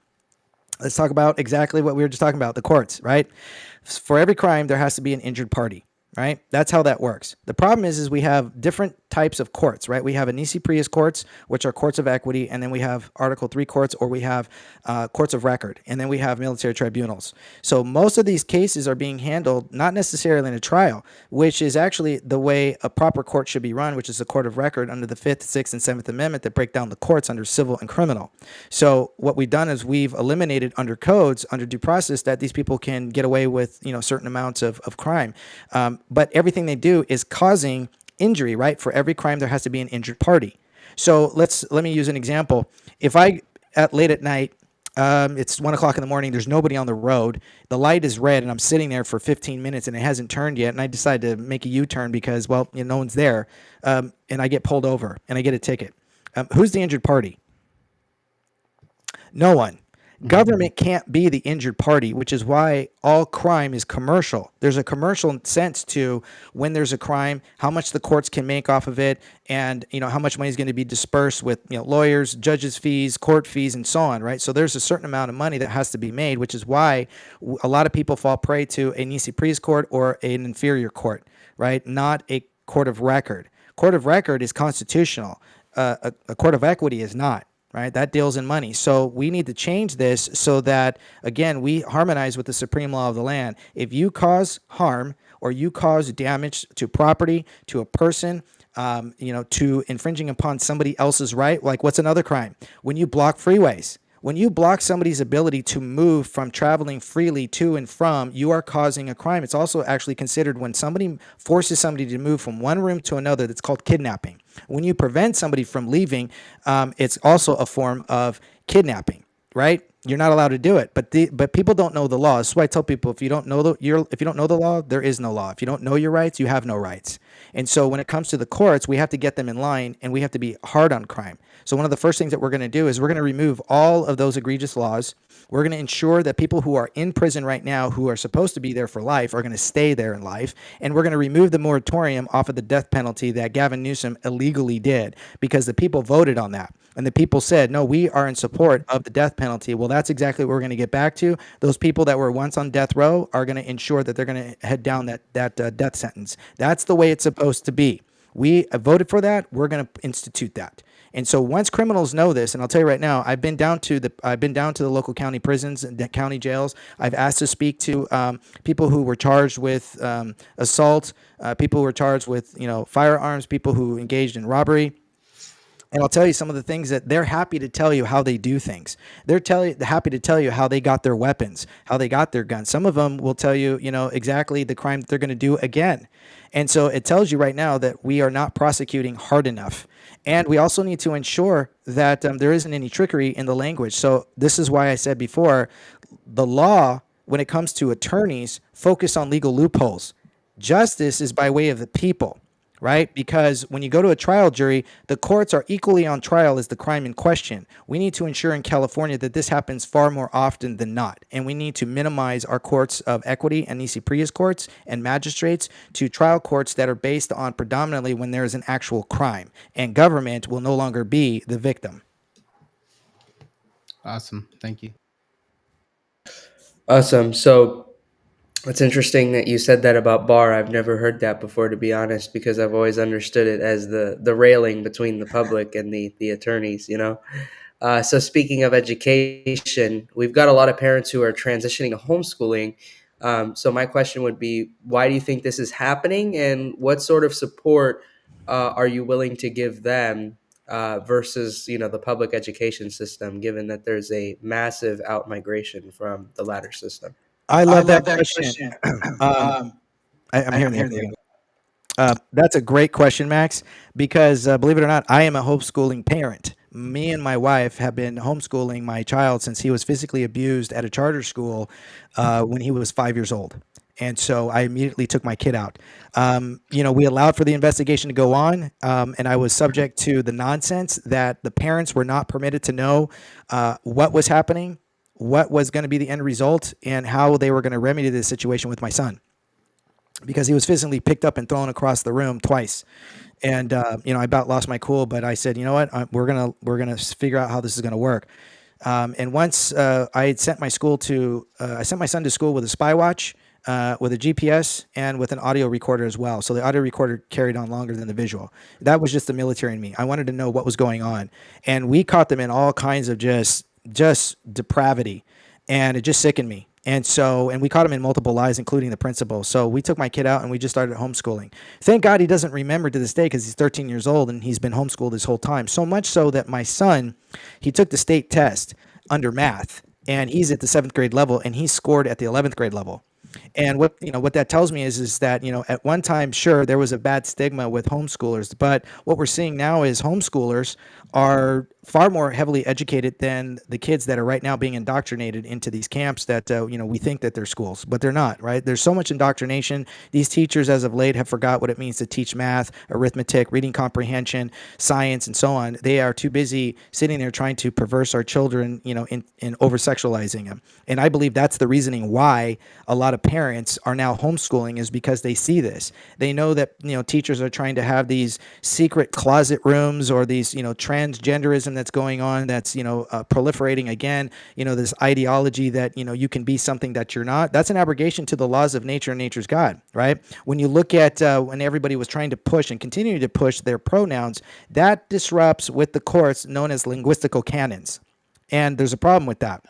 Let's talk about exactly what we were just talking about, the courts, right? For every crime, there has to be an injured party, right? That's how that works. The problem is we have different types of courts, right? We have nisi prius courts, which are courts of equity, and then we have Article 3 courts, or we have courts of record, and then we have military tribunals. So most of these cases are being handled not necessarily in a trial, which is actually the way a proper court should be run, which is a court of record under the 5th, 6th, and 7th Amendment that break down the courts under civil and criminal. So what we've done is we've eliminated under codes, under due process, that these people can get away with certain amounts of crime. But everything they do is causing injury, right? For every crime, there has to be an injured party. So let me use an example. If I late at night, it's 1 o'clock in the morning, there's nobody on the road, the light is red, and I'm sitting there for 15 minutes and it hasn't turned yet, and I decide to make a U-turn because, well, no one's there, and I get pulled over and I get a ticket. Who's the injured party? No one. Government can't be the injured party, which is why all crime is commercial. There's a commercial sense to when there's a crime, how much the courts can make off of it, and how much money is going to be dispersed with lawyers, judges' fees, court fees, and so on, right? So there's a certain amount of money that has to be made, which is why a lot of people fall prey to a nisi prius court or an inferior court, right? Not a court of record. Court of record is constitutional. A court of equity is not. Right, that deals in money. So we need to change this so that, again, we harmonize with the supreme law of the land. If you cause harm or you cause damage to property, to a person, to infringing upon somebody else's right, like what's another crime? When you block freeways. When you block somebody's ability to move from traveling freely to and from, you are causing a crime. It's also actually considered when somebody forces somebody to move from one room to another, that's called kidnapping. When you prevent somebody from leaving, it's also a form of kidnapping, right? You're not allowed to do it, but people don't know the law. That's why I tell people, if you don't know the law, there is no law. If you don't know your rights, you have no rights. And so when it comes to the courts, we have to get them in line, and we have to be hard on crime. So one of the first things that we're going to do is we're going to remove all of those egregious laws. We're going to ensure that people who are in prison right now, who are supposed to be there for life, are going to stay there in life. And we're going to remove the moratorium off of the death penalty that Gavin Newsom illegally did, because the people voted on that. And the people said, no, we are in support of the death penalty. Well, that's exactly what we're going to get back to. Those people that were once on death row are going to ensure that they're going to head down that death sentence. That's the way it's supposed to be. We voted for that. We're going to institute that. And so once criminals know this, and I'll tell you right now, I've been down to the local county prisons and the county jails. I've asked to speak to people who were charged with assault, people who were charged with firearms, people who engaged in robbery. And I'll tell you some of the things that they're happy to tell you how they do things. They're happy to tell you how they got their weapons, how they got their guns. Some of them will tell you, exactly the crime that they're going to do again. And so it tells you right now that we are not prosecuting hard enough. And we also need to ensure that there isn't any trickery in the language. So this is why I said before, the law, when it comes to attorneys, focus on legal loopholes. Justice is by way of the people. Right? Because when you go to a trial jury, the courts are equally on trial as the crime in question. We need to ensure in California that this happens far more often than not. And we need to minimize our courts of equity and nisi prius courts and magistrates to trial courts that are based on predominantly when there is an actual crime. And government will no longer be the victim. Awesome. Thank you. Awesome. So it's interesting that you said that about bar. I've never heard that before, to be honest, because I've always understood it as the railing between the public and the attorneys, So speaking of education, we've got a lot of parents who are transitioning to homeschooling. So my question would be, why do you think this is happening, and what sort of support are you willing to give them versus the public education system, given that there's a massive out-migration from the latter system? I love that question. I'm hearing the that's a great question, Max, because believe it or not, I am a homeschooling parent. Me and my wife have been homeschooling my child since he was physically abused at a charter school when he was 5 years old. And so I immediately took my kid out. We allowed for the investigation to go on, and I was subject to the nonsense that the parents were not permitted to know what was happening, what was going to be the end result, and how they were going to remedy this situation with my son, because he was physically picked up and thrown across the room twice. And, I about lost my cool, but I said, you know what, we're going to figure out how this is going to work. And once I had sent my son to school with a spy watch, with a GPS, and with an audio recorder as well. So the audio recorder carried on longer than the visual. That was just the military in me. I wanted to know what was going on. And we caught them in all kinds of just depravity, and it just sickened me. And we caught him in multiple lies, including the principal. So we took my kid out and we just started homeschooling. Thank God he doesn't remember to this day, because he's 13 years old and he's been homeschooled this whole time. So much so that my son, he took the state test under math, and he's at the 7th grade level, and he scored at the 11th grade level. And what that tells me is that, at one time, sure, there was a bad stigma with homeschoolers, but what we're seeing now is homeschoolers are far more heavily educated than the kids that are right now being indoctrinated into these camps that, we think that they're schools, but they're not, right? There's so much indoctrination. These teachers, as of late, have forgot what it means to teach math, arithmetic, reading comprehension, science, and so on. They are too busy sitting there trying to perverse our children, in over-sexualizing them. And I believe that's the reasoning why a lot of parents are now homeschooling, is because they see this. They know that, teachers are trying to have these secret closet rooms, or these, transgenderism that's going on, that's, proliferating again, this ideology that, you can be something that you're not. That's an abrogation to the laws of nature and nature's God, right? When you look at when everybody was trying to push and continue to push their pronouns, that disrupts with the courts known as linguistical canons. And there's a problem with that,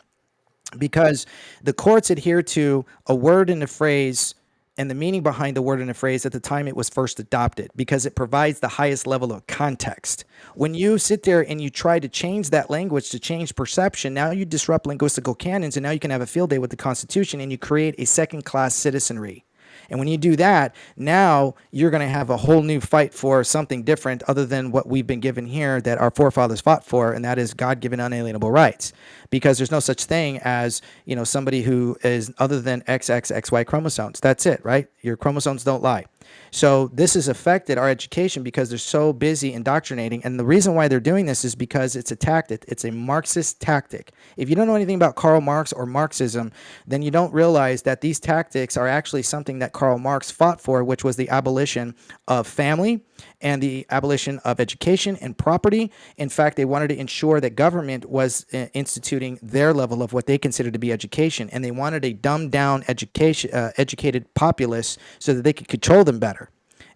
because the courts adhere to a word and a phrase and the meaning behind the word and the phrase at the time it was first adopted, because it provides the highest level of context. When you sit there and you try to change that language to change perception, now you disrupt linguistical canons, and now you can have a field day with the Constitution, and you create a second-class citizenry. And when you do that, now you're going to have a whole new fight for something different other than what we've been given here that our forefathers fought for, and that is God-given unalienable rights. Because there's no such thing as, somebody who is other than XXXY chromosomes. That's it, right? Your chromosomes don't lie. So this has affected our education because they're so busy indoctrinating. And the reason why they're doing this is because it's a tactic. It's a Marxist tactic. If you don't know anything about Karl Marx or Marxism, then you don't realize that these tactics are actually something that Karl Marx fought for, which was the abolition of family and the abolition of education and property. In fact, they wanted to ensure that government was instituting their level of what they considered to be education, and they wanted a dumbed down educated populace so that they could control them better.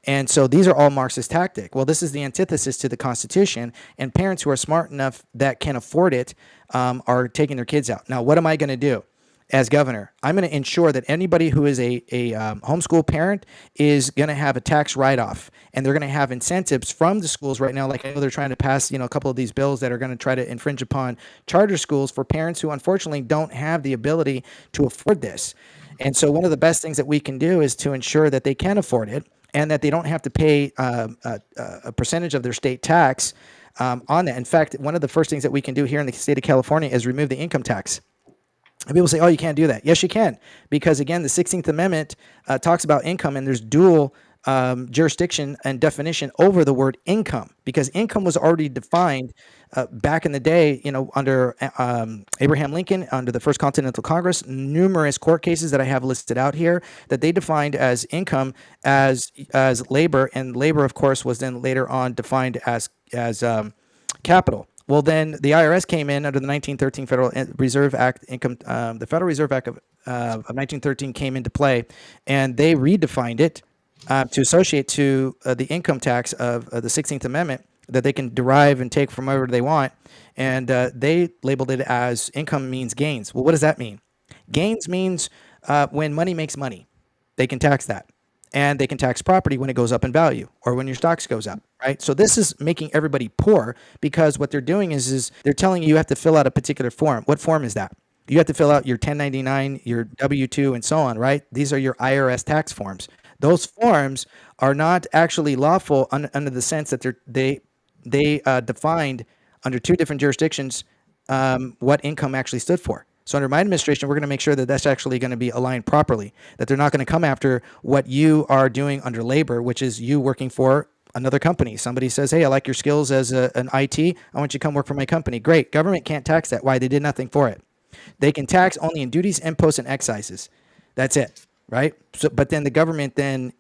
And so these are all Marxist tactic. Well, this is the antithesis to the Constitution, and parents who are smart enough that can afford it are taking their kids out. Now, what am I going to do? As governor, I'm going to ensure that anybody who is a homeschool parent is going to have a tax write-off, and they're going to have incentives from the schools right now. Like I know they're trying to pass, a couple of these bills that are going to try to infringe upon charter schools for parents who unfortunately don't have the ability to afford this. And so one of the best things that we can do is to ensure that they can afford it and that they don't have to pay a percentage of their state tax on that. In fact, one of the first things that we can do here in the state of California is remove the income tax. And people say, oh, you can't do that. Yes, you can. Because, again, the 16th Amendment talks about income, and there's dual jurisdiction and definition over the word income, because income was already defined back in the day, under Abraham Lincoln, under the First Continental Congress, numerous court cases that I have listed out here that they defined as income as labor, and labor, of course, was then later on defined as capital. Well, then the IRS came in under the 1913 Federal Reserve Act. The Federal Reserve Act of 1913 came into play, and they redefined it to associate to the income tax of the 16th Amendment that they can derive and take from wherever they want. And they labeled it as income means gains. Well, what does that mean? Gains means when money makes money, they can tax that. And they can tax property when it goes up in value or when your stocks goes up, right? So this is making everybody poor, because what they're doing is they're telling you have to fill out a particular form. What form is that? You have to fill out your 1099, your W-2, and so on, right? These are your IRS tax forms. Those forms are not actually lawful under the sense that they defined under two different jurisdictions what income actually stood for. So under my administration, we're going to make sure that that's actually going to be aligned properly, that they're not going to come after what you are doing under labor, which is you working for another company. Somebody says, hey, I like your skills as an IT. I want you to come work for my company. Great. Government can't tax that. Why? They did nothing for it. They can tax only in duties, imposts, and excises. That's it, right? So, but then the government then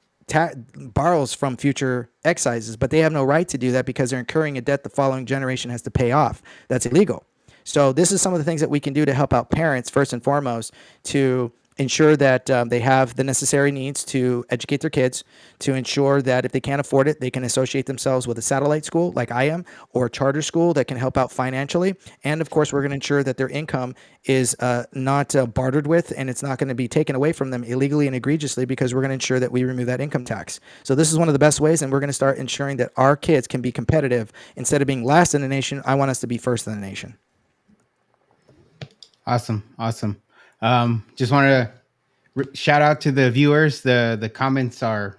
borrows from future excises, but they have no right to do that because they're incurring a debt the following generation has to pay off. That's illegal. So this is some of the things that we can do to help out parents, first and foremost, to ensure that they have the necessary needs to educate their kids, to ensure that if they can't afford it, they can associate themselves with a satellite school like I am, or a charter school that can help out financially. And of course, we're going to ensure that their income is not bartered with, and it's not going to be taken away from them illegally and egregiously, because we're going to ensure that we remove that income tax. So this is one of the best ways, and we're going to start ensuring that our kids can be competitive. Instead of being last in the nation, I want us to be first in the nation. Awesome. Just wanted to shout out to the viewers. The comments are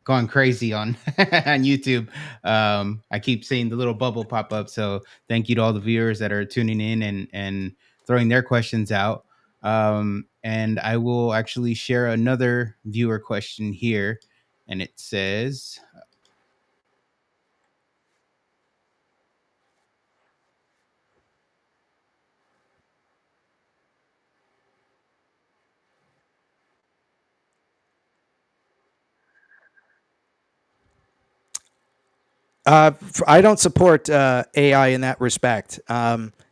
going crazy on on YouTube. I keep seeing the little bubble pop up. So thank you to all the viewers that are tuning in and throwing their questions out. And I will actually share another viewer question here. And it says, I don't support AI in that respect.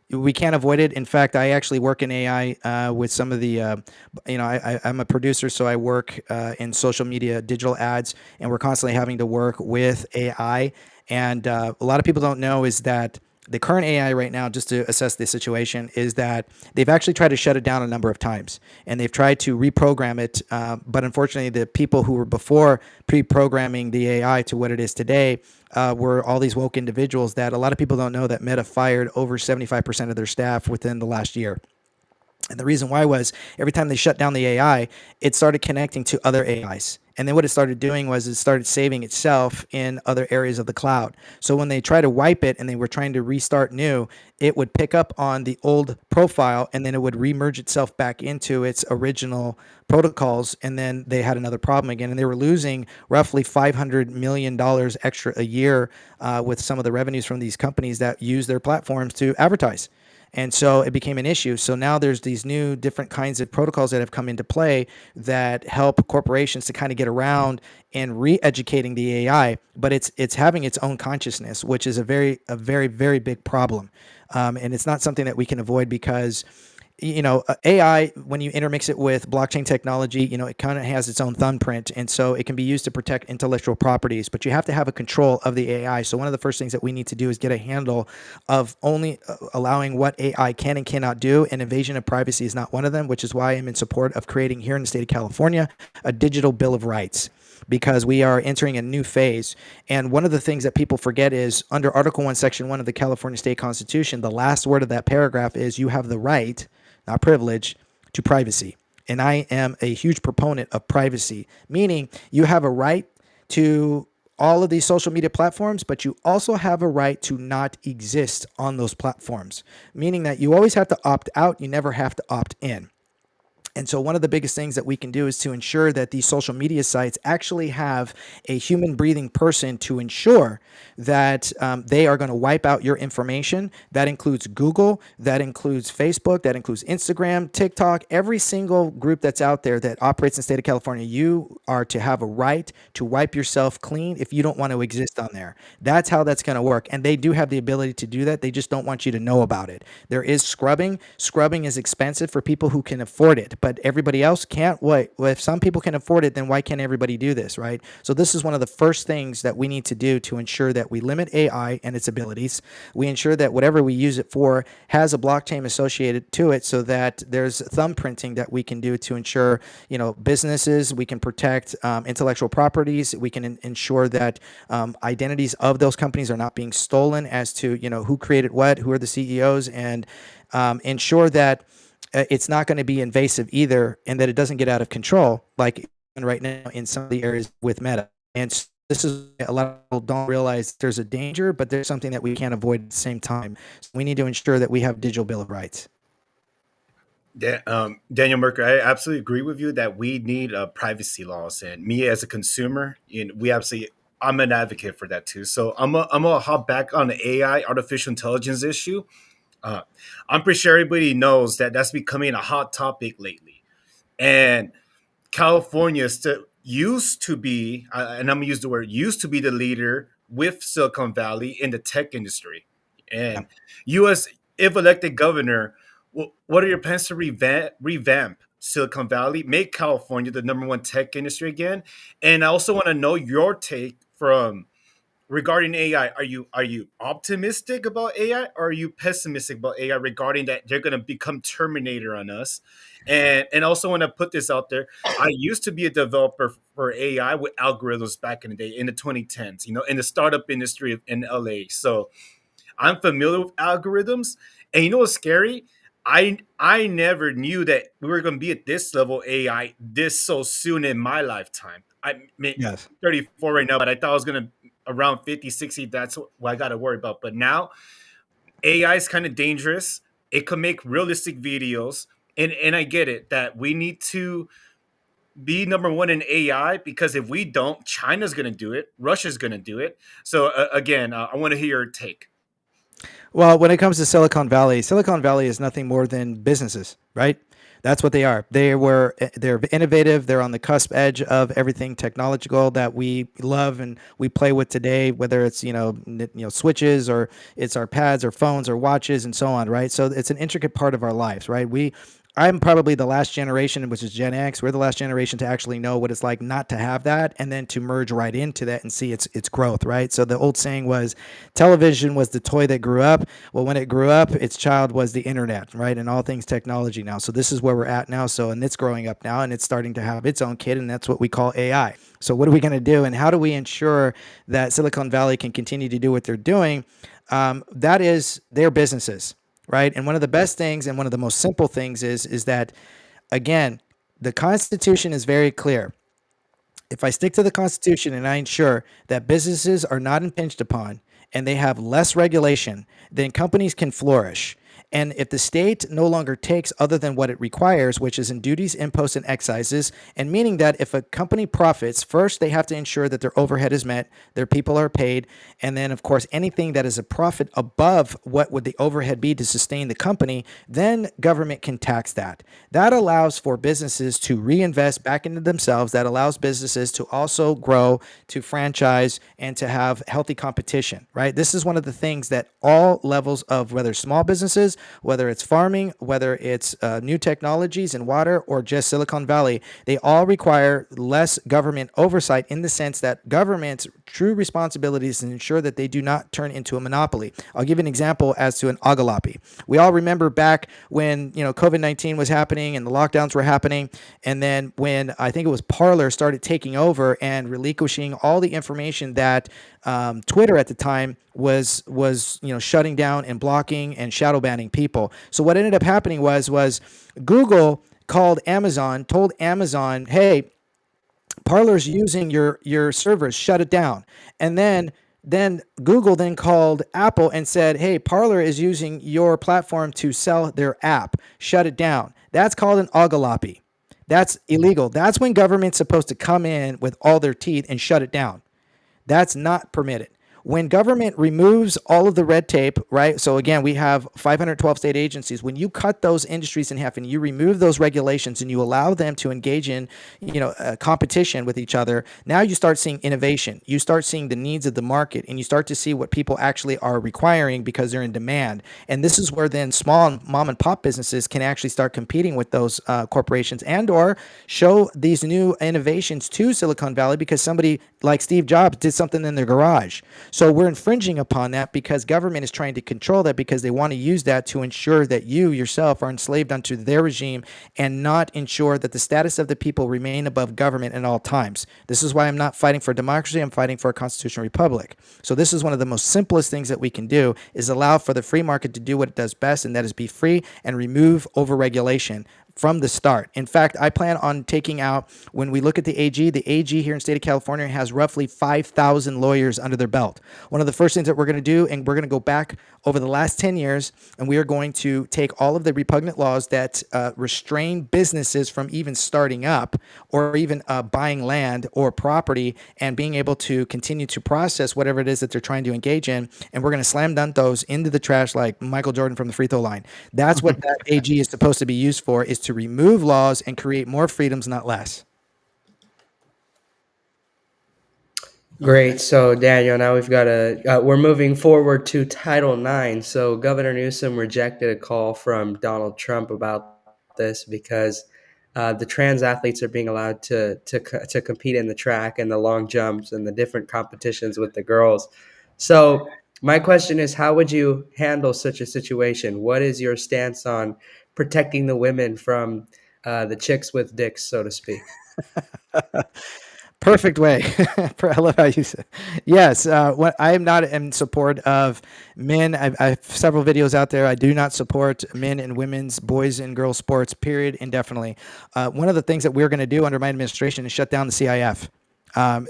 We can't avoid it. In fact, I actually work in AI with some of the, I'm a producer, so I work in social media, digital ads, and we're constantly having to work with AI. And a lot of people don't know is that the current AI right now, just to assess the situation, is that they've actually tried to shut it down a number of times, and they've tried to reprogram it. But unfortunately, the people who were before pre-programming the AI to what it is today were all these woke individuals that a lot of people don't know that Meta fired over 75% of their staff within the last year. And the reason why was every time they shut down the AI, it started connecting to other AIs. And then what it started doing was it started saving itself in other areas of the cloud. So when they try to wipe it and they were trying to restart new, it would pick up on the old profile and then it would remerge itself back into its original protocols. And then they had another problem again. And they were losing roughly $500 million extra a year with some of the revenues from these companies that use their platforms to advertise. And so it became an issue. So now there's these new different kinds of protocols that have come into play that help corporations to kind of get around and re-educating the AI, but it's having its own consciousness, which is a very big problem. And it's not something that we can avoid because AI, when you intermix it with blockchain technology, it kind of has its own thumbprint. And so it can be used to protect intellectual properties, but you have to have a control of the AI. So one of the first things that we need to do is get a handle of only allowing what AI can and cannot do. And invasion of privacy is not one of them, which is why I'm in support of creating here in the state of California a digital bill of rights, because we are entering a new phase. And one of the things that people forget is under Article 1, Section 1 of the California State Constitution, the last word of that paragraph is you have the right, not privilege, to privacy. And I am a huge proponent of privacy, meaning you have a right to all of these social media platforms, but you also have a right to not exist on those platforms, meaning that you always have to opt out. You never have to opt in. And so one of the biggest things that we can do is to ensure that these social media sites actually have a human breathing person to ensure that they are going to wipe out your information. That includes Google, that includes Facebook, that includes Instagram, TikTok, every single group that's out there that operates in the state of California. You are to have a right to wipe yourself clean if you don't want to exist on there. That's how that's going to work. And they do have the ability to do that. They just don't want you to know about it. There is scrubbing. Scrubbing is expensive for people who can afford it, but everybody else can't. Well, if some people can afford it, then why can't everybody do this, right? So this is one of the first things that we need to do to ensure that we limit AI and its abilities. We ensure that whatever we use it for has a blockchain associated to it, so that there's thumbprinting that we can do to ensure, businesses, we can protect intellectual properties. We can ensure that identities of those companies are not being stolen as to, who created what, who are the CEOs, and ensure that it's not going to be invasive either, and that it doesn't get out of control like right now in some of the areas with Meta. And this is a lot of people don't realize there's a danger, but there's something that we can't avoid at the same time. So we need to ensure that we have digital bill of rights. Daniel Mercuri, I absolutely agree with you that we need privacy laws, and me as a consumer, I'm an advocate for that too. So I'm gonna hop back on the AI, artificial intelligence issue. Uh, I'm pretty sure everybody knows that that's becoming a hot topic lately. And California used to be, and I'm going to use the word used to be, the leader with Silicon Valley in the tech industry. And U.S. if elected governor, what are your plans to revamp Silicon Valley, make California the number one tech industry again? And I also want to know your take from regarding AI. Are you optimistic about AI, or are you pessimistic about AI regarding that they're going to become Terminator on us? And also want to put this out there. I used to be a developer for AI with algorithms back in the day in the 2010s, in the startup industry in LA. So I'm familiar with algorithms. And you know what's scary? I never knew that we were going to be at this level AI this so soon in my lifetime. Yes. I'm 34 right now, but I thought I was going to around 50, 60. That's what I got to worry about. But now AI is kind of dangerous. It could make realistic videos. And I get it that we need to be number one in AI, because if we don't, China's going to do it. Russia's going to do it. So again, I want to hear your take. Well, when it comes to Silicon Valley is nothing more than businesses, right? That's what they are. They're innovative. They're on the cusp edge of everything technological that we love and we play with today, whether it's, switches, or it's our pads or phones or watches and so on, right? So it's an intricate part of our lives, right? I'm probably the last generation, which is Gen X. We're the last generation to actually know what it's like not to have that, and then to merge right into that and see its growth, right? So the old saying was, television was the toy that grew up. Well, when it grew up, its child was the internet, right? And all things technology now. So this is where we're at now. So, and it's growing up now, and it's starting to have its own kid, and that's what we call AI. So what are we going to do, and how do we ensure that Silicon Valley can continue to do what they're doing? That is their businesses, right? And one of the best things and one of the most simple things is that, again, the Constitution is very clear. If I stick to the Constitution and I ensure that businesses are not impinged upon and they have less regulation, then companies can flourish. And if the state no longer takes other than what it requires, which is in duties, imposts, and excises, and meaning that if a company profits, first they have to ensure that their overhead is met, their people are paid, and then, of course, anything that is a profit above what would the overhead be to sustain the company, then government can tax that. That allows for businesses to reinvest back into themselves. That allows businesses to also grow, to franchise, and to have healthy competition, right? This is one of the things that all levels of, whether small businesses, whether it's farming, whether it's new technologies in water, or just Silicon Valley, they all require less government oversight, in the sense that government's true responsibility is to ensure that they do not turn into a monopoly. I'll give an example as to an ogaloppy. We all remember back when COVID-19 was happening and the lockdowns were happening, and then when I think it was Parler started taking over and relinquishing all the information that Twitter at the time was shutting down and blocking and shadow banning people. So what ended up happening was Google called Amazon, told Amazon, hey, Parler's using your servers, shut it down. And then Google then called Apple and said, hey, Parler is using your platform to sell their app, shut it down. That's called an ogaloppy. That's illegal. That's when government's supposed to come in with all their teeth and shut it down. That's not permitted. When government removes all of the red tape, right? So again, we have 512 state agencies. When you cut those industries in half and you remove those regulations and you allow them to engage in, competition with each other, now you start seeing innovation. You start seeing the needs of the market, and you start to see what people actually are requiring because they're in demand. And this is where then small mom and pop businesses can actually start competing with those corporations, and or show these new innovations to Silicon Valley because somebody like Steve Jobs did something in their garage. So we're infringing upon that because government is trying to control that, because they want to use that to ensure that you yourself are enslaved unto their regime, and not ensure that the status of the people remain above government at all times. This is why I'm not fighting for democracy. I'm fighting for a constitutional republic. So this is one of the most simplest things that we can do, is allow for the free market to do what it does best, and that is be free and remove overregulation from the start. In fact, I plan on taking out, when we look at the AG here in the state of California has roughly 5,000 lawyers under their belt. One of the first things that we're going to do, and we're going to go back over the last 10 years, and we are going to take all of the repugnant laws that restrain businesses from even starting up, or even buying land or property, and being able to continue to process whatever it is that they're trying to engage in, and we're going to slam dunk those into the trash like Michael Jordan from the free throw line. That's what that AG is supposed to be used for, is to remove laws and create more freedoms, not less. Great. So, Daniel, now we're moving forward to Title IX. So, Governor Newsom rejected a call from Donald Trump about this because the trans athletes are being allowed to compete in the track and the long jumps and the different competitions with the girls. So, my question is, how would you handle such a situation? What is your stance on protecting the women from the chicks with dicks, so to speak? Perfect way. I love how you said. Yes, what I am not in support of men. I have several videos out there. I do not support men and women's, boys and girls sports. Period. Indefinitely. One of the things that we're going to do under my administration is shut down the CIF.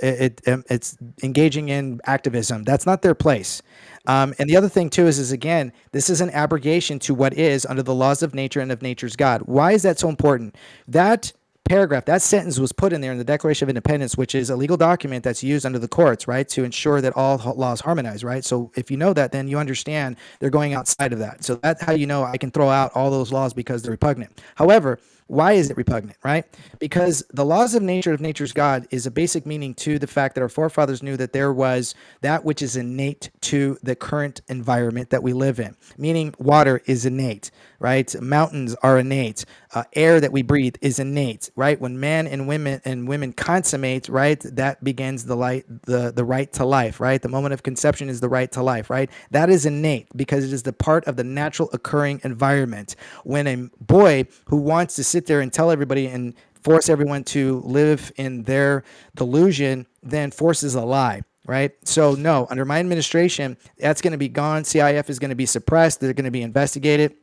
It's engaging in activism. That's not their place. And the other thing too is again, this is an abrogation to what is under the laws of nature and of nature's God. Why is that so important? That paragraph, that sentence was put in there in the Declaration of Independence, which is a legal document that's used under the courts, right, to ensure that all laws harmonize, right? So if you know that, then you understand they're going outside of that. So that's how you know I can throw out all those laws because they're repugnant. However, Why is it repugnant, right? Because the laws of nature's God is a basic meaning to the fact that our forefathers knew that there was that which is innate to the current environment that we live in, meaning water is innate, right? Mountains are innate. Air that we breathe is innate, right? When men and women consummate, right, that begins the right to life, right? The moment of conception is the right to life, right? That is innate because it is the part of the natural occurring environment. When a boy who wants to sit there and tell everybody and force everyone to live in their delusion then forces a lie, right? So no, under my administration, that's going to be gone. CIF is going to be suppressed. They're going to be investigated.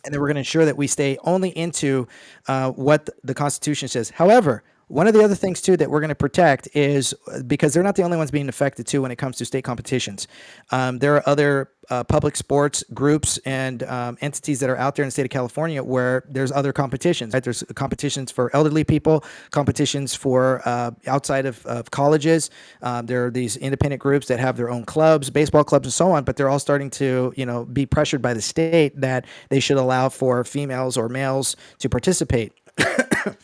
And then we're going to ensure that we stay only into what the Constitution says. However, one of the other things too that we're going to protect is because they're not the only ones being affected too when it comes to state competitions. There are other public sports groups and entities that are out there in the state of California where there's other competitions. Right? There's competitions for elderly people, competitions for outside of colleges. There are these independent groups that have their own clubs, baseball clubs, and so on. But they're all starting to, be pressured by the state that they should allow for females or males to participate.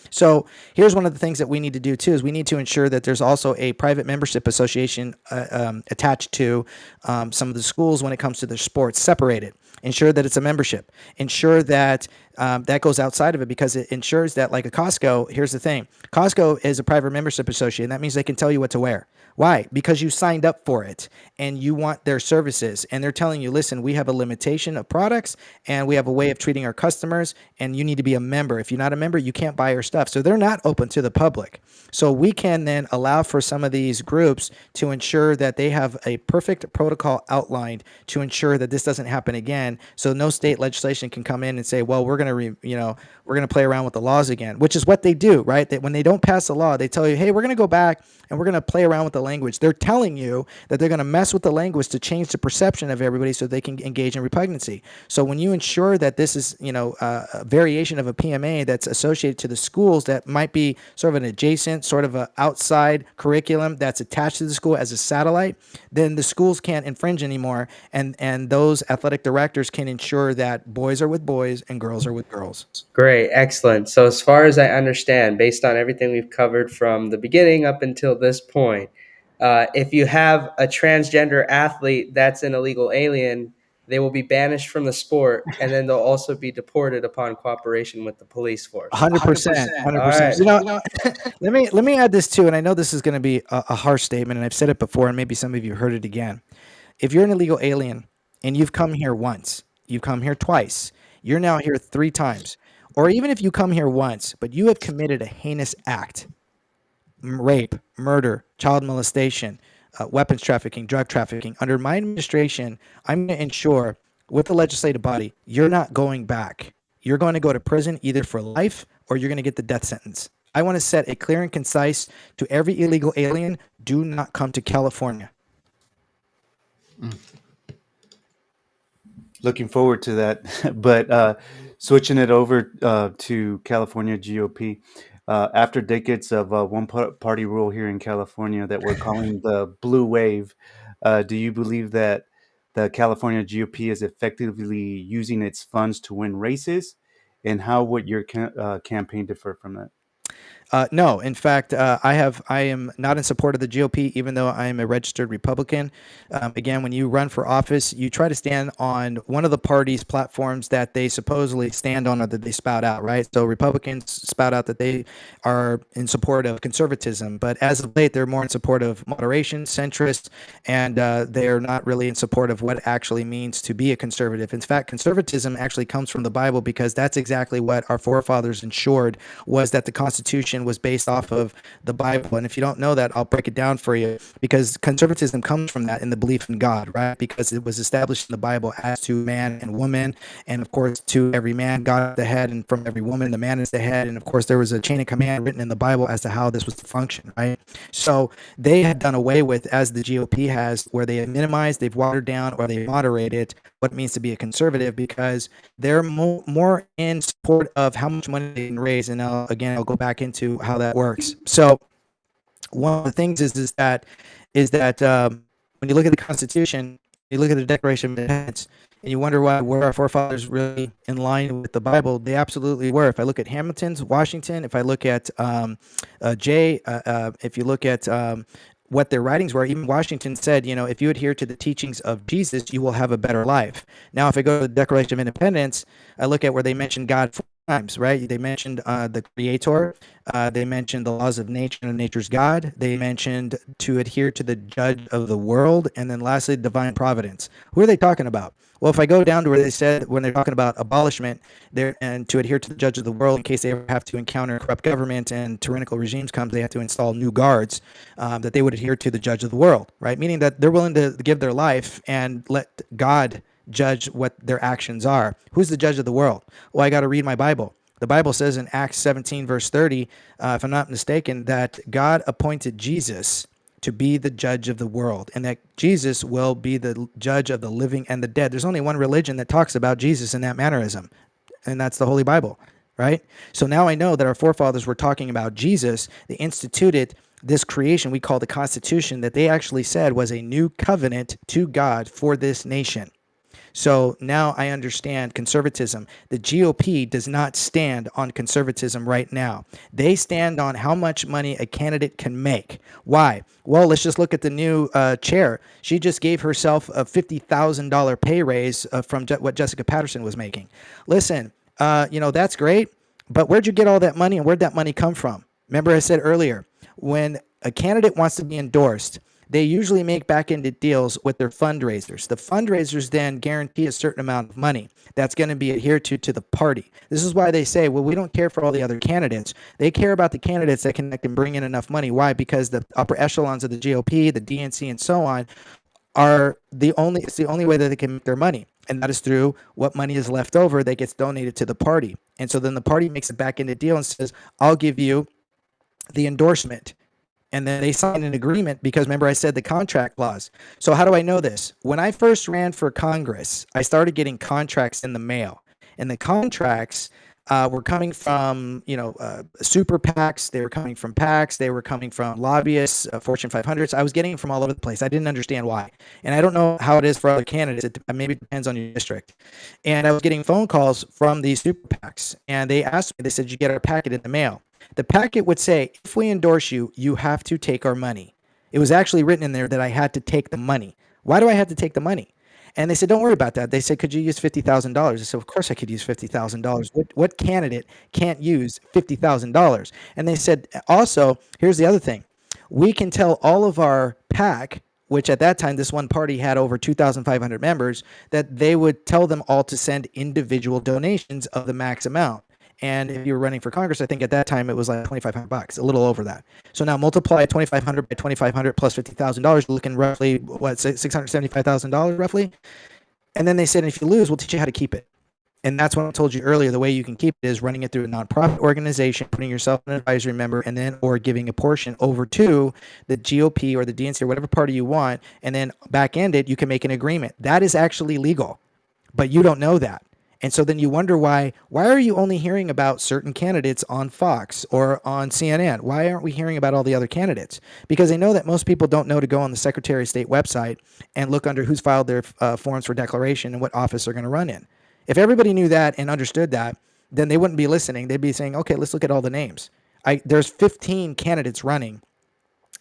So here's one of the things that we need to do too, is we need to ensure that there's also a private membership association attached to some of the schools when it comes to their sports, separated. Ensure that it's a membership. Ensure that that goes outside of it, because it ensures that, like a Costco, here's the thing. Costco is a private membership association. That means they can tell you what to wear. Why? Because you signed up for it and you want their services, and they're telling you, listen, we have a limitation of products and we have a way of treating our customers, and you need to be a member. If you're not a member, you can't buy our stuff. So they're not open to the public. So we can then allow for some of these groups to ensure that they have a perfect protocol outlined to ensure that this doesn't happen again. So no state legislation can come in and say, well, we're going to play around with the laws again, which is what they do, right? That when they don't pass a law, they tell you, hey, we're going to go back and we're going to play around with the language. They're telling you that they're going to mess with the language to change the perception of everybody so they can engage in repugnancy. So when you ensure that this is, a variation of a PMA that's associated to the schools that might be sort of an adjacent, sort of an outside curriculum that's attached to the school as a satellite, then the schools can't infringe anymore. And those athletic directors can ensure that boys are with boys and girls are with girls. Great, excellent. So as far as I understand, based on everything we've covered from the beginning up until this point, if you have a transgender athlete that's an illegal alien, they will be banished from the sport, and then they'll also be deported upon cooperation with the police force. 100%. 100%. All right. Let me add this too, and I know this is going to be a harsh statement, and I've said it before, and maybe some of you heard it again. If you're an illegal alien and you've come here once, you've come here twice, you're now here 3 times, or even if you come here once, but you have committed a heinous act, rape, murder, child molestation, weapons trafficking, drug trafficking, under my administration, I'm going to ensure with the legislative body, you're not going back. You're going to go to prison either for life or you're going to get the death sentence. I want to set a clear and concise to every illegal alien: do not come to California. Looking forward to that. But switching it over to California GOP, after decades of one-party rule here in California that we're calling the blue wave, do you believe that the California GOP is effectively using its funds to win races? And how would your campaign differ from that? No, in fact, I am not in support of the GOP, even though I am a registered Republican. Again, when you run for office, you try to stand on one of the party's platforms that they supposedly stand on or that they spout out, right? So Republicans spout out that they are in support of conservatism, but as of late, they're more in support of moderation, centrist, and they're not really in support of what it actually means to be a conservative. In fact, conservatism actually comes from the Bible, because that's exactly what our forefathers ensured, was that the Constitution was based off of the Bible. And if you don't know that, I'll break it down for you, because conservatism comes from that, in the belief in God, right? Because it was established in the Bible as to man and woman, and of course to every man God is the head, and from every woman the man is the head, and of course there was a chain of command written in the Bible as to how this was to function, right? So they had done away with, as the GOP has, where they have minimized, they've watered down, or they moderated what it means to be a conservative, because they're more in support of how much money they can raise. And I'll go back into how that works. So one of the things is that when you look at the Constitution, You look at the Declaration of Independence, and you wonder why were our forefathers really in line with the Bible? They absolutely were. If I look at Hamilton's, Washington, if I look at if you look at what their writings were, even Washington said, if you adhere to the teachings of Jesus, you will have a better life. Now, if I go to the Declaration of Independence, I look at where they mention God 4 times, right? They mentioned the Creator. They mentioned the laws of nature and nature's God. They mentioned to adhere to the judge of the world. And then lastly, divine providence. Who are they talking about? Well, if I go down to where they said when they're talking about abolishment there and to adhere to the judge of the world in case they ever have to encounter corrupt government and tyrannical regimes comes, they have to install new guards, that they would adhere to the judge of the world, right? Meaning that they're willing to give their life and let God judge what their actions are. Who's the judge of the world? Well, I got to read my Bible. The Bible says in Acts 17, verse 30, if I'm not mistaken, that God appointed Jesus to be the judge of the world, and that Jesus will be the judge of the living and the dead. There's only one religion that talks about Jesus in that mannerism, and that's the Holy Bible, right? So now I know that our forefathers were talking about Jesus. They instituted this creation we call the Constitution that they actually said was a new covenant to God for this nation. So now I understand conservatism. The GOP does not stand on conservatism right now. They stand on how much money a candidate can make. Why? Well, let's just look at the new chair. She just gave herself a $50,000 pay raise from what Jessica Patterson was making. Listen, that's great, but where'd you get all that money and where'd that money come from? Remember I said earlier, when a candidate wants to be endorsed, they usually make back-ended deals with their fundraisers. The fundraisers then guarantee a certain amount of money that's going to be adhered to the party. This is why they say, well, we don't care for all the other candidates. They care about the candidates that can bring in enough money. Why? Because the upper echelons of the GOP, the DNC, and so on it's the only way that they can make their money. And that is through what money is left over that gets donated to the party. And so then the party makes a back-ended deal and says, I'll give you the endorsement. And then they sign an agreement because remember I said the contract clause. So how do I know this? When I first ran for Congress, I started getting contracts in the mail. And the contracts were coming from, super PACs. They were coming from PACs. They were coming from lobbyists, Fortune 500s. I was getting them from all over the place. I didn't understand why. And I don't know how it is for other candidates. It maybe depends on your district. And I was getting phone calls from these super PACs. And they asked me, they said, you get our packet in the mail. The packet would say, if we endorse you, you have to take our money. It was actually written in there that I had to take the money. Why do I have to take the money? And they said, don't worry about that. They said, could you use $50,000? I said, of course I could use $50,000. What candidate can't use $50,000? And they said, also, here's the other thing. We can tell all of our PAC, which at that time, this one party had over 2,500 members, that they would tell them all to send individual donations of the max amount. And if you were running for Congress, I think at that time it was like $2,500, a little over that. So now multiply 2,500 by 2,500 plus $50,000, you're looking roughly $675,000 roughly. And then they said, if you lose, we'll teach you how to keep it. And that's what I told you earlier. The way you can keep it is running it through a nonprofit organization, putting yourself an advisory member, and then or giving a portion over to the GOP or the DNC or whatever party you want, and then back end it. You can make an agreement. That is actually legal, but you don't know that. And so then you wonder why are you only hearing about certain candidates on Fox or on CNN? Why aren't we hearing about all the other candidates? Because they know that most people don't know to go on the Secretary of State website and look under who's filed their forms for declaration and what office they're going to run in. If everybody knew that and understood that, then they wouldn't be listening. They'd be saying, okay, let's look at all the names. There's 15 candidates running.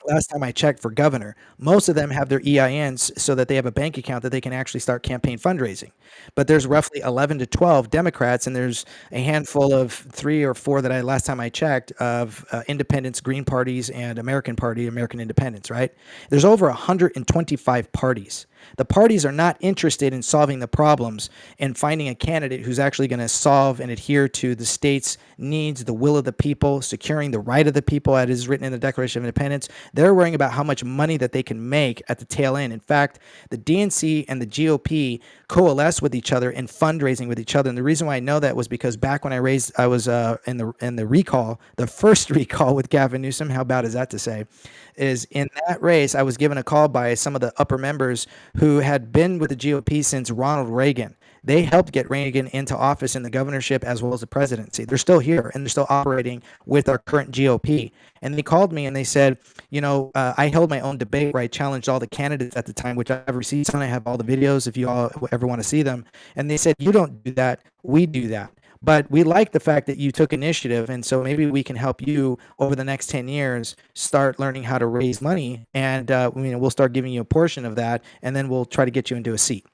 Last time I checked for governor, most of them have their EINs so that they have a bank account that they can actually start campaign fundraising. But there's roughly 11 to 12 Democrats, and there's a handful of 3 or 4 that last time I checked of independents, Green parties, and American Party, American Independents, right? There's over 125 parties. The parties are not interested in solving the problems and finding a candidate who's actually going to solve and adhere to the state's needs, the will of the people, securing the right of the people, as is written in the Declaration of Independence. They're worrying about how much money that they can make at the tail end. In fact, the DNC and the GOP coalesce with each other in fundraising with each other. And the reason why I know that was because back when I was in the recall, the first recall with Gavin Newsom, how bad is that to say, is in that race, I was given a call by some of the upper members who had been with the GOP since Ronald Reagan. They helped get Reagan into office in the governorship as well as the presidency. They're still here and they're still operating with our current GOP. And they called me and they said, I held my own debate where I challenged all the candidates at the time, which I've received. And I have all the videos if you all ever want to see them. And they said, you don't do that. We do that. But we like the fact that you took initiative. And so maybe we can help you over the next 10 years start learning how to raise money. And we'll start giving you a portion of that. And then we'll try to get you into a seat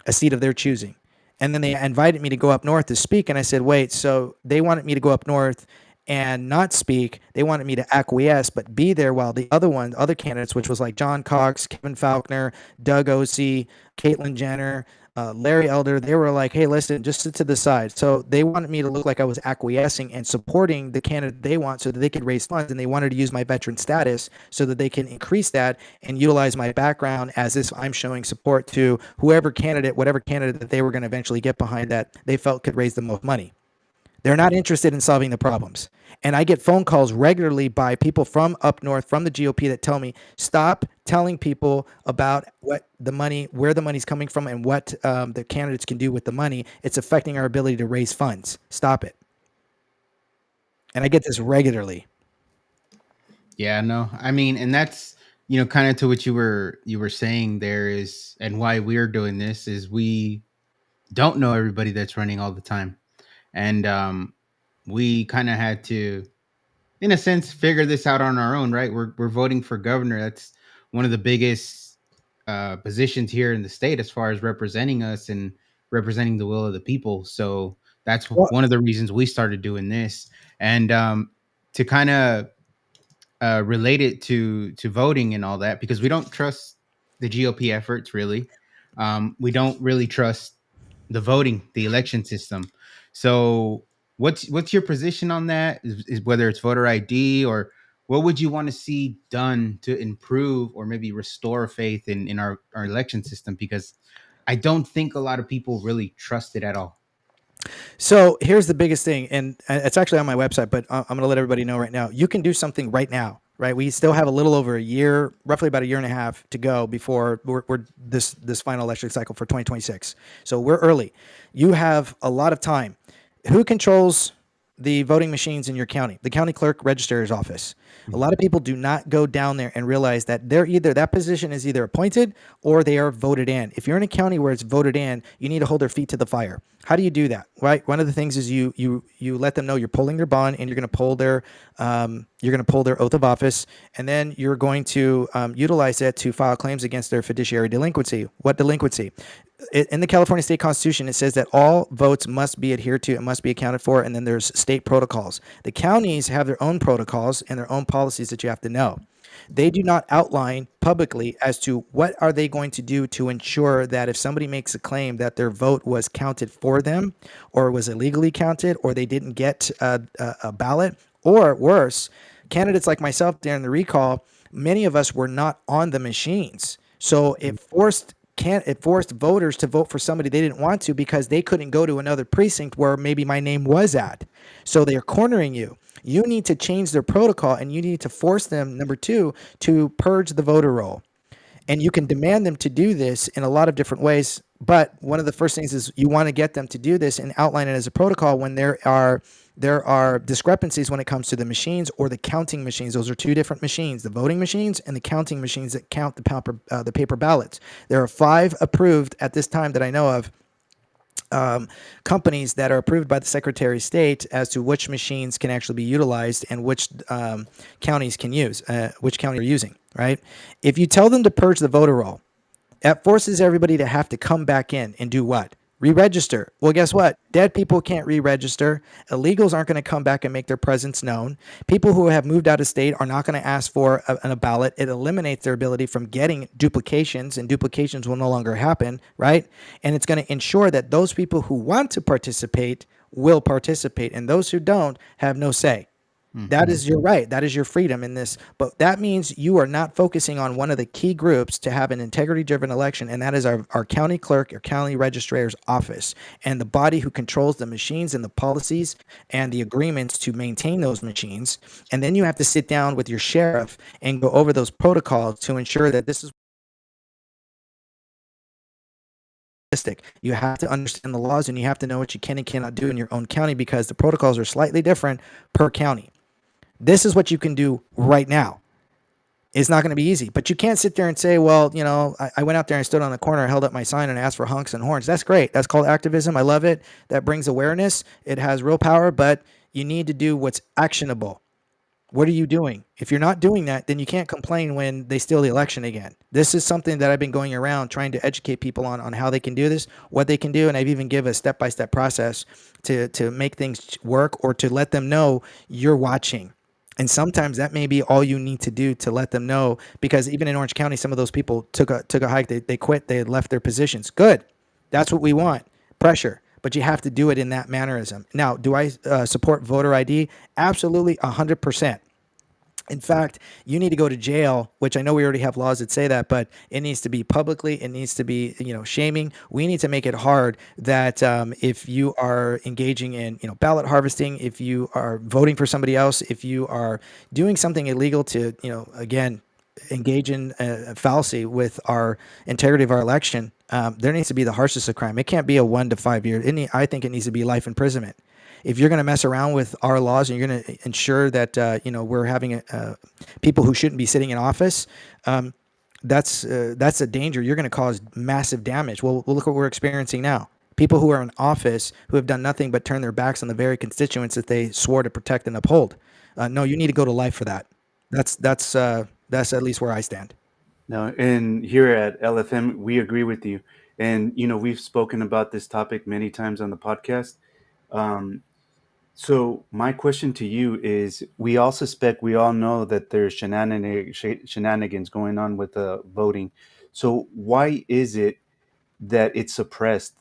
of their choosing. And then they invited me to go up north to speak. And I said, wait, so they wanted me to go up north and not speak. They wanted me to acquiesce, but be there while the other candidates, which was like John Cox, Kevin Faulconer, Doug Osee, Caitlyn Jenner, Larry Elder, they were like, hey, listen, just sit to the side. So they wanted me to look like I was acquiescing and supporting the candidate they want so that they could raise funds. And they wanted to use my veteran status so that they can increase that and utilize my background as if I'm showing support to whatever candidate that they were going to eventually get behind that they felt could raise the most money. They're not interested in solving the problems. And I get phone calls regularly by people from up north, from the GOP, that tell me, stop telling people about where the money's coming from and what the candidates can do with the money. It's affecting our ability to raise funds. Stop it. And I get this regularly. Yeah, no, I mean, and that's, kind of to what you were saying there is, and why we're doing this is we don't know everybody that's running all the time. And we kind of had to, in a sense, figure this out on our own, right? We're voting for governor. That's one of the biggest positions here in the state as far as representing us and representing the will of the people. So that's one of the reasons we started doing this. And to kind of relate it to voting and all that, because we don't trust the GOP efforts, really. We don't really trust the election system. So what's your position on that? Is whether it's voter ID, or what would you want to see done to improve or maybe restore faith in our election system? Because I don't think a lot of people really trust it at all. So here's the biggest thing, and it's actually on my website, but I'm going to let everybody know right now. You can do something right now, right? We still have a little over a year, roughly about a year and a half to go before we're this final election cycle for 2026. So we're early. You have a lot of time. Who controls the voting machines in your county? The county clerk registrar's office. A lot of people do not go down there and realize that that position is either appointed or they are voted in. If you're in a county where it's voted in, you need to hold their feet to the fire. How do you do that? Right. One of the things is you let them know you're pulling their bond and you're going to pull their oath of office, and then you're going to utilize it to file claims against their fiduciary delinquency. What delinquency? In the California state constitution, it says that all votes must be adhered to and must be accounted for. And then there's state protocols. The counties have their own protocols and their own policies that you have to know. They do not outline publicly as to what are they going to do to ensure that if somebody makes a claim that their vote was counted for them or was illegally counted or they didn't get a ballot, or worse, candidates like myself during the recall, many of us were not on the machines. So it forced voters to vote for somebody they didn't want to because they couldn't go to another precinct where maybe my name was at. So they're cornering you. You need to change their protocol, and you need to force them, number two, to purge the voter roll. And you can demand them to do this in a lot of different ways. But one of the first things is you want to get them to do this and outline it as a protocol when there are discrepancies when it comes to the machines or the counting machines. Those are two different machines, the voting machines and the counting machines that count the paper ballots. There are 5 approved at this time that I know of, companies that are approved by the Secretary of State as to which machines can actually be utilized and which counties can use, which county are using, right? If you tell them to purge the voter roll, that forces everybody to have to come back in and do what? Re-register. Well, guess what? Dead people can't re-register. Illegals aren't going to come back and make their presence known. People who have moved out of state are not going to ask for a ballot. It eliminates their ability from getting duplications, and duplications will no longer happen, right? And it's going to ensure that those people who want to participate will participate, and those who don't have no say. That is your right. That is your freedom in this. But that means you are not focusing on one of the key groups to have an integrity-driven election, and that is our county clerk or county registrar's office, and the body who controls the machines and the policies and the agreements to maintain those machines. And then you have to sit down with your sheriff and go over those protocols to ensure that this is realistic. You have to understand the laws, and you have to know what you can and cannot do in your own county, because the protocols are slightly different per county. This is what you can do right now. It's not going to be easy, but you can't sit there and say, well, I went out there and stood on the corner, held up my sign, and asked for honks and horns. That's great. That's called activism. I love it. That brings awareness. It has real power, but you need to do what's actionable. What are you doing? If you're not doing that, then you can't complain when they steal the election again. This is something that I've been going around trying to educate people on how they can do this, what they can do, and I've even give a step-by-step process to make things work, or to let them know you're watching. And sometimes that may be all you need to do to let them know, because even in Orange County, some of those people took a hike. They quit. They left their positions. Good. That's what we want. Pressure. But you have to do it in that mannerism. Now, do I support voter ID? Absolutely, 100%. In fact, you need to go to jail, which I know we already have laws that say that, but it needs to be publicly. It needs to be, shaming. We need to make it hard that if you are engaging in, ballot harvesting, if you are voting for somebody else, if you are doing something illegal to, again, engage in a fallacy with our integrity of our election, there needs to be the harshest of crime. It can't be a 1 to 5 year. I think it needs to be life imprisonment. If you're going to mess around with our laws and you're going to ensure that we're having people who shouldn't be sitting in office, that's a danger. You're going to cause massive damage. Well, look what we're experiencing now. People who are in office who have done nothing but turn their backs on the very constituents that they swore to protect and uphold. No, you need to go to life for that. That's at least where I stand. No, and here at LFM, we agree with you. And, we've spoken about this topic many times on the podcast. So my question to you is, we all know that there's shenanigans going on with the voting. So why is it that it's suppressed?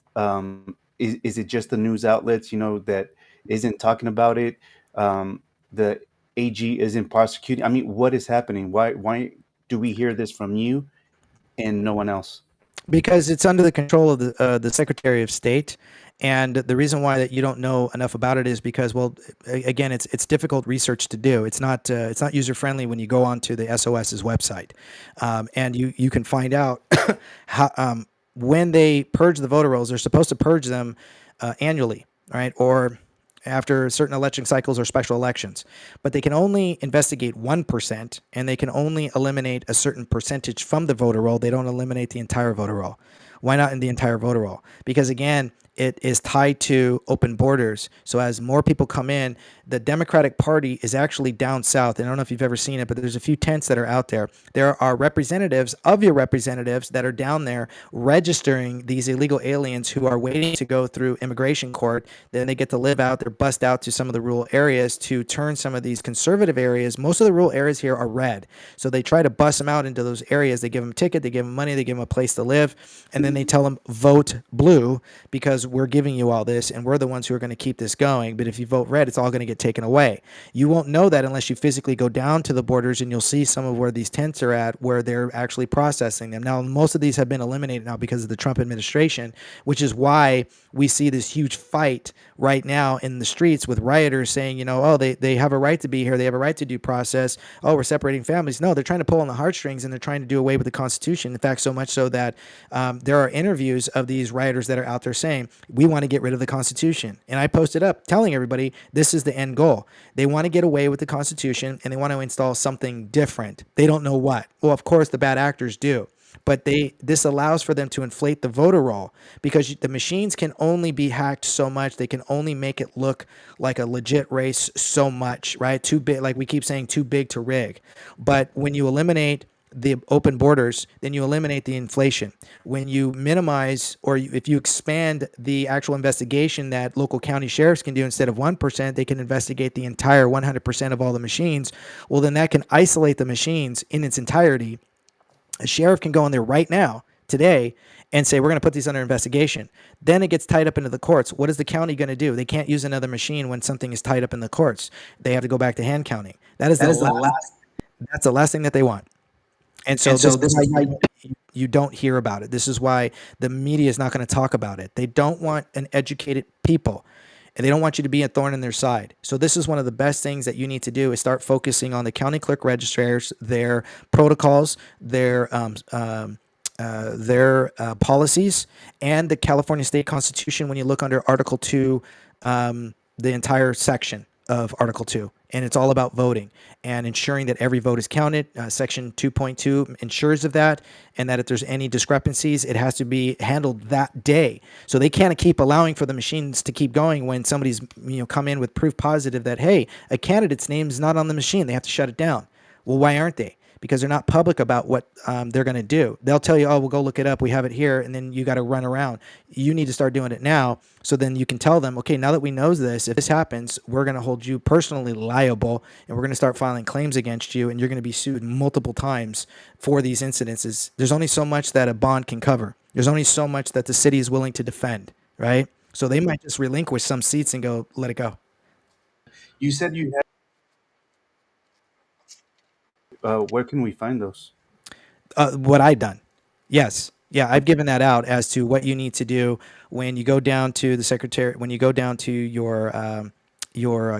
Is it just the news outlets, that isn't talking about it? The AG isn't prosecuting. I mean, what is happening? Why do we hear this from you and no one else? Because it's under the control of the Secretary of State. And the reason why that you don't know enough about it is because, well, again, it's difficult research to do. It's not user friendly when you go onto the SOS's website, and you can find out how when they purge the voter rolls. They're supposed to purge them annually, right? Or after certain election cycles or special elections, but they can only investigate 1%, and they can only eliminate a certain percentage from the voter roll. They don't eliminate the entire voter roll. Why not in the entire voter roll? Because again, it is tied to open borders. So as more people come in, the Democratic Party is actually down south. And I don't know if you've ever seen it, but there's a few tents that are out there. There are representatives of your representatives that are down there registering these illegal aliens who are waiting to go through immigration court. Then they get to live out. They're bussed out to some of the rural areas to turn some of these conservative areas. Most of the rural areas here are red. So they try to bus them out into those areas. They give them a ticket, they give them money, they give them a place to live. And then they tell them, vote blue, because we're giving you all this and we're the ones who are going to keep this going. But if you vote red, it's all going to get taken away. You won't know that unless you physically go down to the borders, and you'll see some of where these tents are at, where they're actually processing them. Now, most of these have been eliminated now because of the Trump administration, which is why we see this huge fight right now in the streets with rioters saying, they have a right to be here. They have a right to due process. Oh, we're separating families. No, they're trying to pull on the heartstrings, and they're trying to do away with the Constitution. In fact, so much so that there are interviews of these rioters that are out there saying, we want to get rid of the Constitution. And I posted up telling everybody this is the end goal. They want to get away with the Constitution, and they want to install something different. They don't know what. Well, of course, the bad actors do. But this allows for them to inflate the voter roll, because the machines can only be hacked so much. They can only make it look like a legit race so much, right? Too big, like we keep saying, too big to rig. But when you eliminate the open borders, then you eliminate the inflation. When you minimize, or if you expand the actual investigation that local county sheriffs can do, instead of 1%, they can investigate the entire 100% of all the machines. Well, then that can isolate the machines in its entirety. A sheriff can go in there right now, today, and say, we're going to put these under investigation. Then it gets tied up into the courts. What is the county going to do? They can't use another machine when something is tied up in the courts. They have to go back to hand counting. That's the last thing that they want. And so this is why you don't hear about it. This is why the media is not going to talk about it. They don't want an educated people, and they don't want you to be a thorn in their side. So this is one of the best things that you need to do, is start focusing on the county clerk registrars, their protocols, their policies and the California State Constitution. When you look under Article 2, the entire section of Article 2, and it's all about voting and ensuring that every vote is counted. Section 2.2 ensures of that, and that if there's any discrepancies, it has to be handled that day. So they can't keep allowing for the machines to keep going when somebody's come in with proof positive that, hey, a candidate's name is not on the machine. They have to shut it down. Well, why aren't they? Because they're not public about what they're going to do. They'll tell you, oh, we'll go look it up. We have it here. And then you got to run around. You need to start doing it now. So then you can tell them, okay, now that we know this, if this happens, we're going to hold you personally liable, and we're going to start filing claims against you, and you're going to be sued multiple times for these incidences. There's only so much that a bond can cover. There's only so much that the city is willing to defend, right? So they might just relinquish some seats and go, let it go. You said you had. Where can we find those? What I've done. Yes. Yeah, I've given that out as to what you need to do when you go down to the secretary, when you go down to your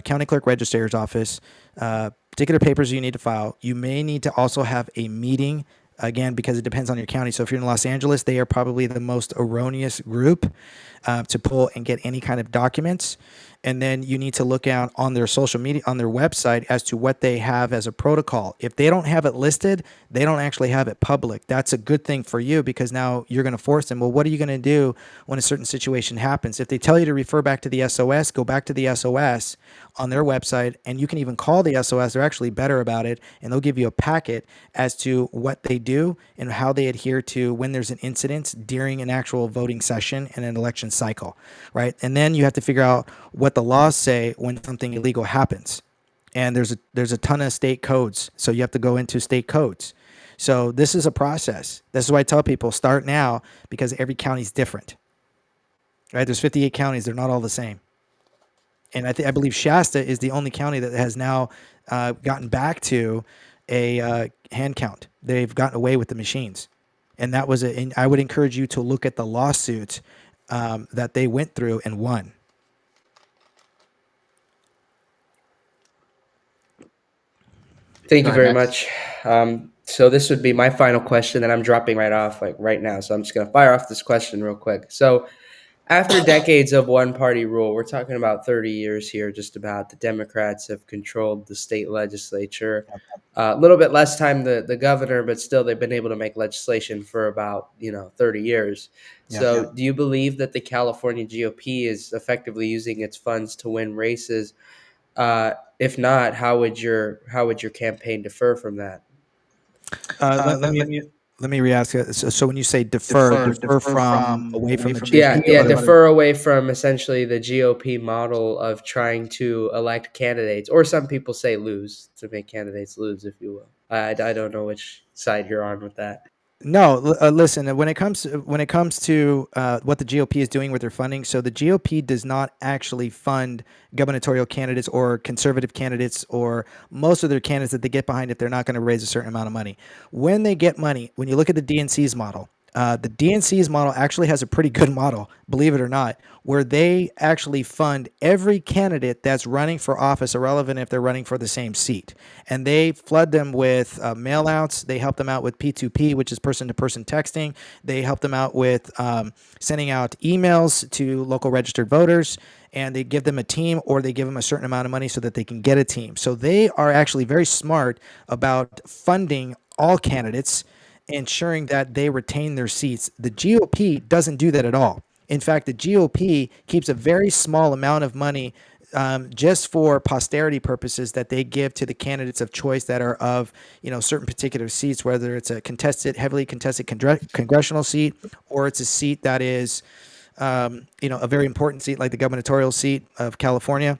county clerk registrar's office, particular papers you need to file. You may need to also have a meeting, again, because it depends on your county. So if you're in Los Angeles, they are probably the most erroneous group to pull and get any kind of documents. And then you need to look out on their social media, on their website, as to what they have as a protocol. If they don't have it listed, they don't actually have it public. That's a good thing for you, because now you're going to force them. Well, what are you going to do when a certain situation happens? If they tell you to refer back to the SOS, go back to the SOS on their website, and you can even call the SOS. They're actually better about it, and they'll give you a packet as to what they do and how they adhere to when there's an incident during an actual voting session and an election cycle, right? And then you have to figure out what the laws say when something illegal happens. And there's a ton of state codes, so you have to go into state codes. So this is a process. This is why I tell people, start now, because every county is different, right? There's 58 counties. They're not all the same. And I believe Shasta is the only county that has now gotten back to a hand count. They've gotten away with the machines. And that was and I would encourage you to look at the lawsuits that they went through and won. Thank you very much. So this would be my final question, and I'm dropping right off like right now. So I'm just going to fire off this question real quick. So after decades of one-party rule, we're talking about 30 years here, just about, the Democrats have controlled the state legislature. A little bit less time the governor, but still they've been able to make legislation for about 30 years. So do you believe that the California GOP is effectively using its funds to win races? If not, how would your campaign differ from that? Let me re-ask you. So when you say defer from away from the GOP? Yeah, defer away from essentially the GOP model of trying to elect candidates, or some people say lose, to make candidates lose, if you will. I don't know which side you're on with that. No, listen. When it comes to what the GOP is doing with their funding, so the GOP does not actually fund gubernatorial candidates or conservative candidates, or most of their candidates that they get behind if they're not going to raise a certain amount of money. When they get money, when you look at the DNC's model, the DNC's model actually has a pretty good model, believe it or not, where they actually fund every candidate that's running for office, irrelevant if they're running for the same seat. And they flood them with mail-outs. They help them out with P2P, which is person-to-person texting. They help them out with sending out emails to local registered voters. And they give them a team, or they give them a certain amount of money so that they can get a team. So they are actually very smart about funding all candidates, ensuring that they retain their seats. The GOP doesn't do that at all. In fact, the GOP keeps a very small amount of money just for posterity purposes that they give to the candidates of choice that are of certain particular seats, whether it's a heavily contested congressional seat, or it's a seat that is a very important seat like the gubernatorial seat of California.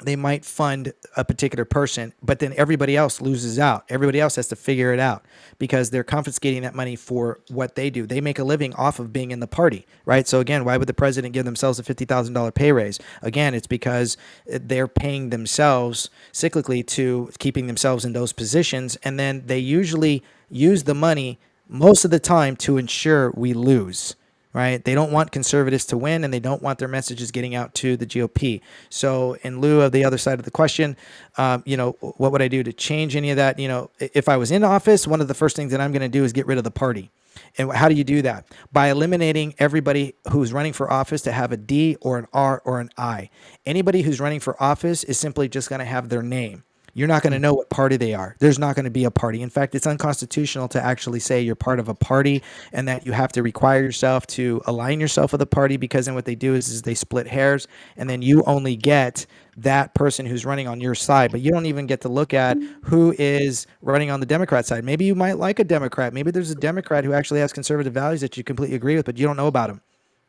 They might fund a particular person, but then everybody else loses out. Everybody else has to figure it out, because they're confiscating that money for what they do. They make a living off of being in the party, right? So again, why would the president give themselves a $50,000 pay raise? Again, it's because they're paying themselves cyclically to keeping themselves in those positions. And then they usually use the money most of the time to ensure we lose. Right? They don't want conservatives to win, and they don't want their messages getting out to the GOP. So in lieu of the other side of the question, what would I do to change any of that? If I was in office, one of the first things that I'm going to do is get rid of the party. And how do you do that? By eliminating everybody who's running for office to have a D or an R or an I. Anybody who's running for office is simply just going to have their name. You're not going to know what party they are. There's not going to be a party. In fact, it's unconstitutional to actually say you're part of a party and that you have to require yourself to align yourself with a party, because then what they do is they split hairs, and then you only get that person who's running on your side, but you don't even get to look at who is running on the Democrat side. Maybe you might like a Democrat. Maybe there's a Democrat who actually has conservative values that you completely agree with, but you don't know about them.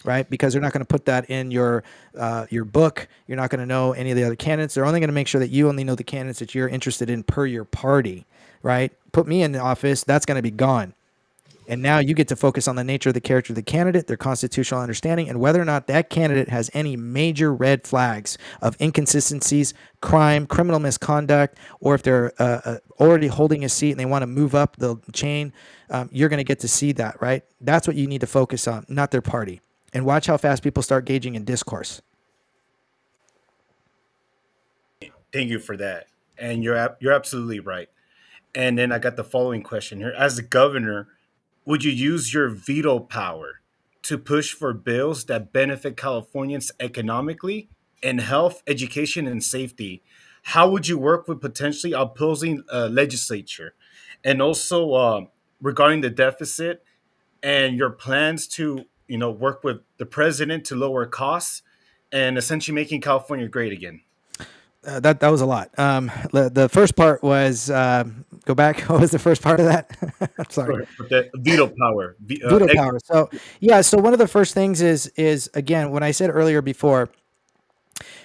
Right? Because they're not going to put that in your book. You're not going to know any of the other candidates. They're only going to make sure that you only know the candidates that you're interested in per your party, right? Put me in the office, that's going to be gone. And now you get to focus on the nature of the character of the candidate, their constitutional understanding, and whether or not that candidate has any major red flags of inconsistencies, crime, criminal misconduct, or if they're already holding a seat and they want to move up the chain. You're going to get to see that, right? That's what you need to focus on, not their party. And watch how fast people start gauging in discourse. Thank you for that. And you're absolutely right. And then I got the following question here. As the governor, would you use your veto power to push for bills that benefit Californians economically in health, education, and safety? How would you work with potentially opposing legislature? And also regarding the deficit and your plans to, work with the president to lower costs and essentially making California great again. That was a lot. The first part was go back. What was the first part of that? I'm sorry. With the veto power. Veto power. So yeah. So one of the first things is again, when I said earlier before,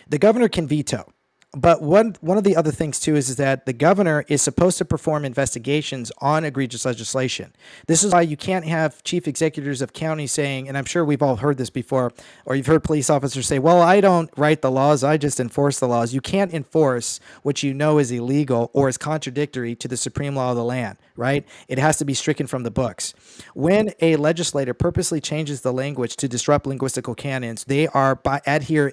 the governor can veto. But one of the other things too is that the governor is supposed to perform investigations on egregious legislation. This is why you can't have chief executives of counties saying, and I'm sure we've all heard this before, or you've heard police officers say, well, I don't write the laws, I just enforce the laws. You can't enforce what you know is illegal or is contradictory to the supreme law of the land, right? It has to be stricken from the books. When a legislator purposely changes the language to disrupt linguistical canons, they are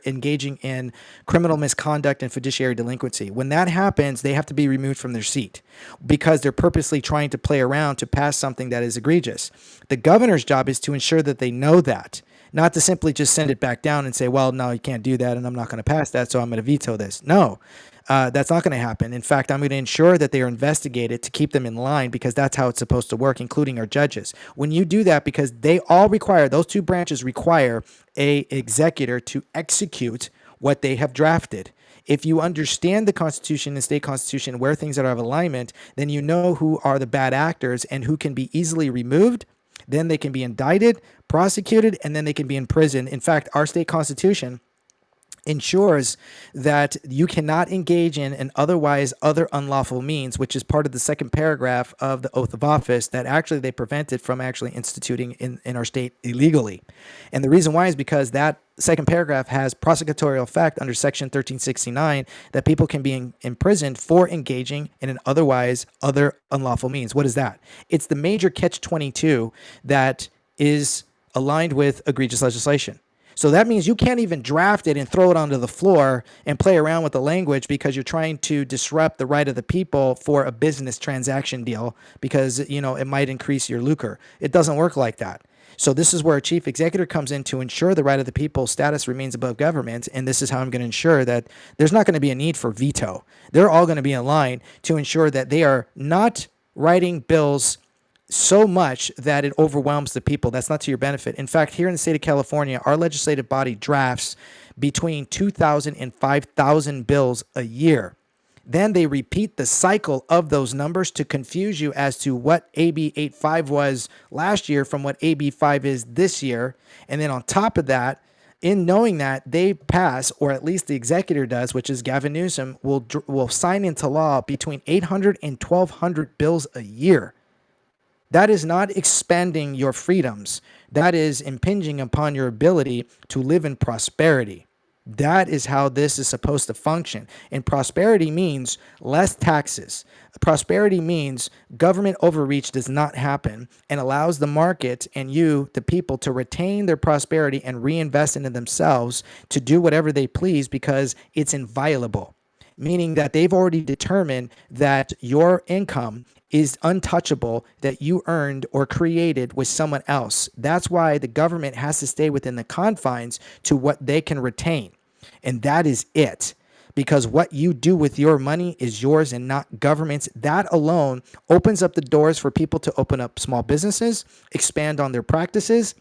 engaging in criminal misconduct and fiduciary delinquency. When that happens, they have to be removed from their seat because they're purposely trying to play around to pass something that is egregious. The governor's job is to ensure that they know that, not to simply just send it back down and say, well, no, you can't do that and I'm not going to pass that, so I'm going to veto this. No, that's not going to happen. In fact, I'm going to ensure that they are investigated to keep them in line, because that's how it's supposed to work, including our judges. When you do that, because they all require, those two branches require a executor to execute what they have drafted. If you understand the Constitution and state constitution, where things are out of alignment, then you know who are the bad actors and who can be easily removed. Then they can be indicted, prosecuted, and then they can be in prison. In fact, our state constitution ensures that you cannot engage in an otherwise other unlawful means, which is part of the second paragraph of the oath of office that actually they prevented from actually instituting in our state illegally. And the reason why is because that second paragraph has prosecutorial effect under section 1369 that people can be imprisoned for engaging in an otherwise other unlawful means. What is that? It's the major catch-22 that is aligned with egregious legislation. So that means you can't even draft it and throw it onto the floor and play around with the language because you're trying to disrupt the right of the people for a business transaction deal because, it might increase your lucre. It doesn't work like that. So this is where a chief executive comes in to ensure the right of the people's status remains above government. And this is how I'm going to ensure that there's not going to be a need for veto. They're all going to be in line to ensure that they are not writing bills so much that it overwhelms the people. That's not to your benefit. In fact, here in the state of California, our legislative body drafts between 2,000 and 5,000 bills a year. Then they repeat the cycle of those numbers to confuse you as to what AB 85 was last year from what AB 5 is this year. And then on top of that, in knowing that, they pass, or at least the executor does, which is Gavin Newsom, will sign into law between 800 and 1,200 bills a year. That is not expanding your freedoms. That is impinging upon your ability to live in prosperity. That is how this is supposed to function. And prosperity means less taxes. Prosperity means government overreach does not happen and allows the market and you, the people, to retain their prosperity and reinvest into themselves to do whatever they please because it's inviolable. meaning that they've already determined that your income is untouchable, that you earned or created with someone else. That's why the government has to stay within the confines to what they can retain. And that is it. Because what you do with your money is yours and not government's. That alone opens up the doors for people to open up small businesses, expand on their practices.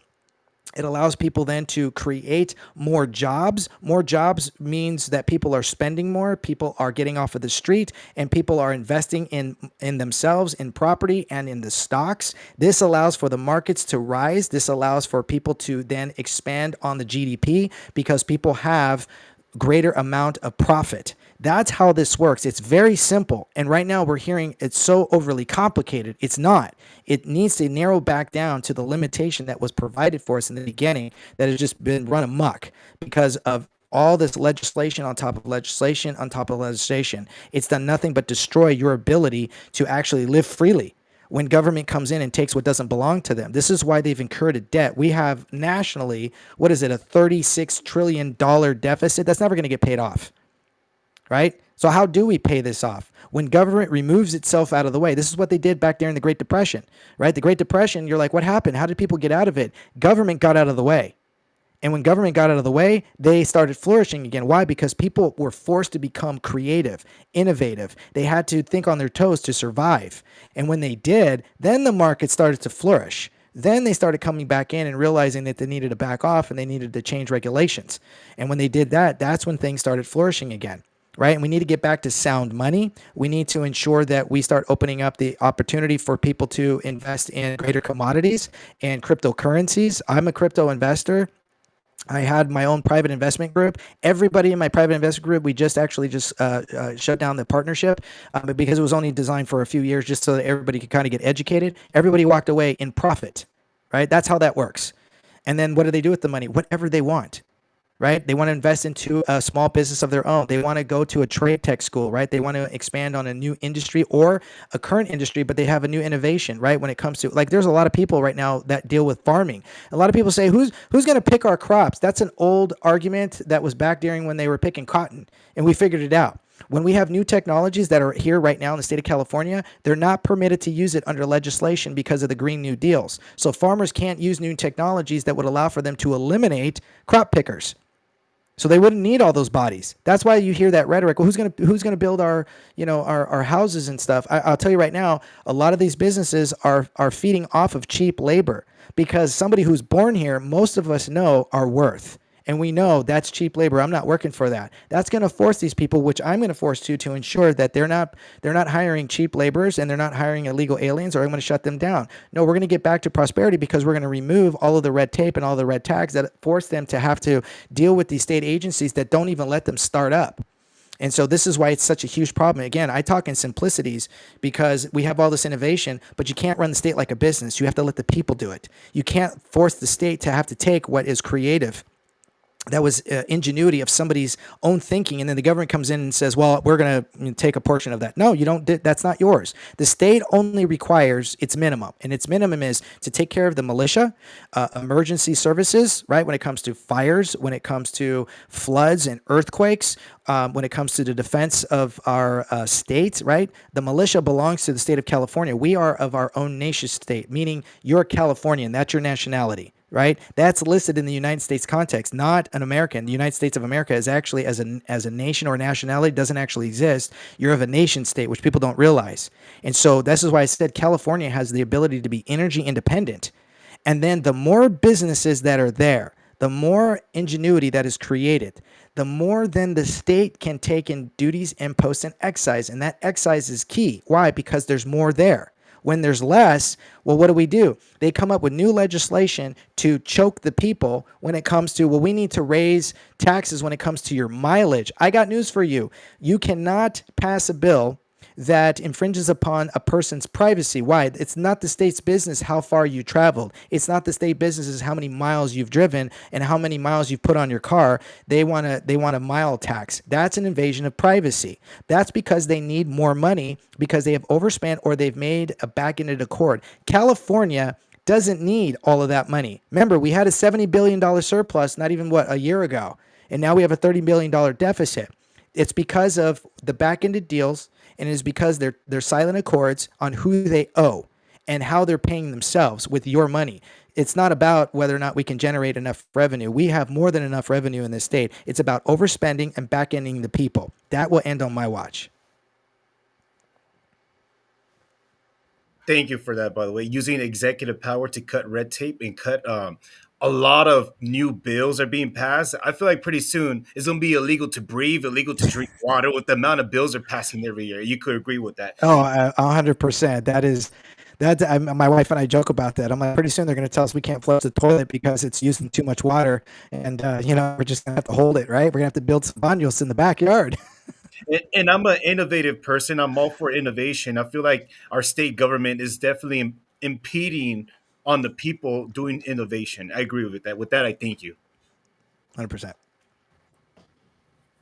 It allows people then to create more jobs. More jobs means that people are spending more, people are getting off of the street, and people are investing in themselves, in property, and in the stocks. This allows for the markets to rise. This allows for people to then expand on the GDP because people have greater amount of profit. That's how this works. It's very simple. And right now we're hearing it's so overly complicated. It's not. It needs to narrow back down to the limitation that was provided for us in the beginning that has just been run amok because of all this legislation on top of legislation on top of legislation. It's done nothing but destroy your ability to actually live freely when government comes in and takes what doesn't belong to them. This is why they've incurred a debt. We have nationally, what is it, a $36 trillion deficit? That's never going to get paid off, right? So how do we pay this off? When government removes itself out of the way. This is what they did back during the Great Depression, right? The Great Depression, you're like, what happened? How did people get out of it? Government got out of the way. And when government got out of the way, they started flourishing again. Why? Because people were forced to become creative, innovative. They had to think on their toes to survive. And when they did, then the market started to flourish. Then they started coming back in and realizing that they needed to back off and they needed to change regulations. And when they did that, that's when things started flourishing again. Right? And we need to get back to sound money. We need to ensure that we start opening up the opportunity for people to invest in greater commodities and cryptocurrencies. I'm a crypto investor. I had my own private investment group. Everybody in my private investment group, we just shut down the partnership because it was only designed for a few years just so that everybody could kind of get educated. Everybody walked away in profit, right? That's how that works. And then what do they do with the money? Whatever they want. Right? They want to invest into a small business of their own. They want to go to a trade tech school, right? They want to expand on a new industry or a current industry, but they have a new innovation, right? When it comes to, like, there's a lot of people right now that deal with farming. A lot of people say, who's going to pick our crops? That's an old argument that was back during when they were picking cotton, and we figured it out. When we have new technologies that are here right now in the state of California, they're not permitted to use it under legislation because of the Green New Deals. So farmers can't use new technologies that would allow for them to eliminate crop pickers. So they wouldn't need all those bodies. That's why you hear that rhetoric. Well, who's gonna build our houses and stuff? I'll tell you right now, a lot of these businesses are feeding off of cheap labor because somebody who's born here, most of us know our worth. And we know that's cheap labor. I'm not working for that. That's going to force these people, which I'm going to force to ensure that they're not hiring cheap laborers and they're not hiring illegal aliens, or I'm going to shut them down. No, we're going to get back to prosperity because we're going to remove all of the red tape and all the red tags that force them to have to deal with these state agencies that don't even let them start up. And so this is why it's such a huge problem. Again, I talk in simplicities because we have all this innovation, but you can't run the state like a business. You have to let the people do it. You can't force the state to have to take what is creative. That was ingenuity of somebody's own thinking, and then the government comes in and says, well, we're going to take a portion of that. No, you don't. That's not yours. The state only requires its minimum, and its minimum is to take care of the militia, emergency services, right, when it comes to fires, when it comes to floods and earthquakes, when it comes to the defense of our state, right? The militia belongs to the state of California. We are of our own nation state, meaning you're Californian. That's your nationality. Right? That's listed in the United States context, not an American. The United States of America is actually, as a nation or nationality, doesn't actually exist. You're of a nation state, which people don't realize. And so this is why I said California has the ability to be energy independent. And then the more businesses that are there, the more ingenuity that is created, the more then the state can take in duties, imposts, and excise. And that excise is key. Why? Because there's more there. When there's less, well, what do? They come up with new legislation to choke the people when it comes to, well, we need to raise taxes when it comes to your mileage. I got news for you. You cannot pass a bill that infringes upon a person's privacy. Why? It's not the state's business how far you traveled. It's not the state business how many miles you've driven and how many miles you've put on your car. They want a mile tax. That's an invasion of privacy. That's because they need more money because they have overspent or they've made a back-ended accord. California doesn't need all of that money. Remember, we had a $70 billion surplus not even, a year ago, and now we have a $30 billion deficit. It's because of the back-ended deals, and it is because they're silent accords on who they owe and how they're paying themselves with your money. It's not about whether or not we can generate enough revenue. We have more than enough revenue in this state. It's about overspending and back-ending the people. That will end on my watch. Thank you for that, by the way. Using executive power to cut red tape and cut a lot of new bills are being passed. I feel like pretty soon it's going to be illegal to breathe, illegal to drink water with the amount of bills are passing every year. You could agree with that. Oh, 100%. My wife and I joke about that. I'm like, pretty soon they're going to tell us we can't flush the toilet because it's using too much water, and we're just going to have to hold it, right? We're going to have to build some baños in the backyard. And I'm an innovative person. I'm all for innovation. I feel like our state government is definitely impeding on the people doing innovation. I agree with that. With that, I thank you. 100%.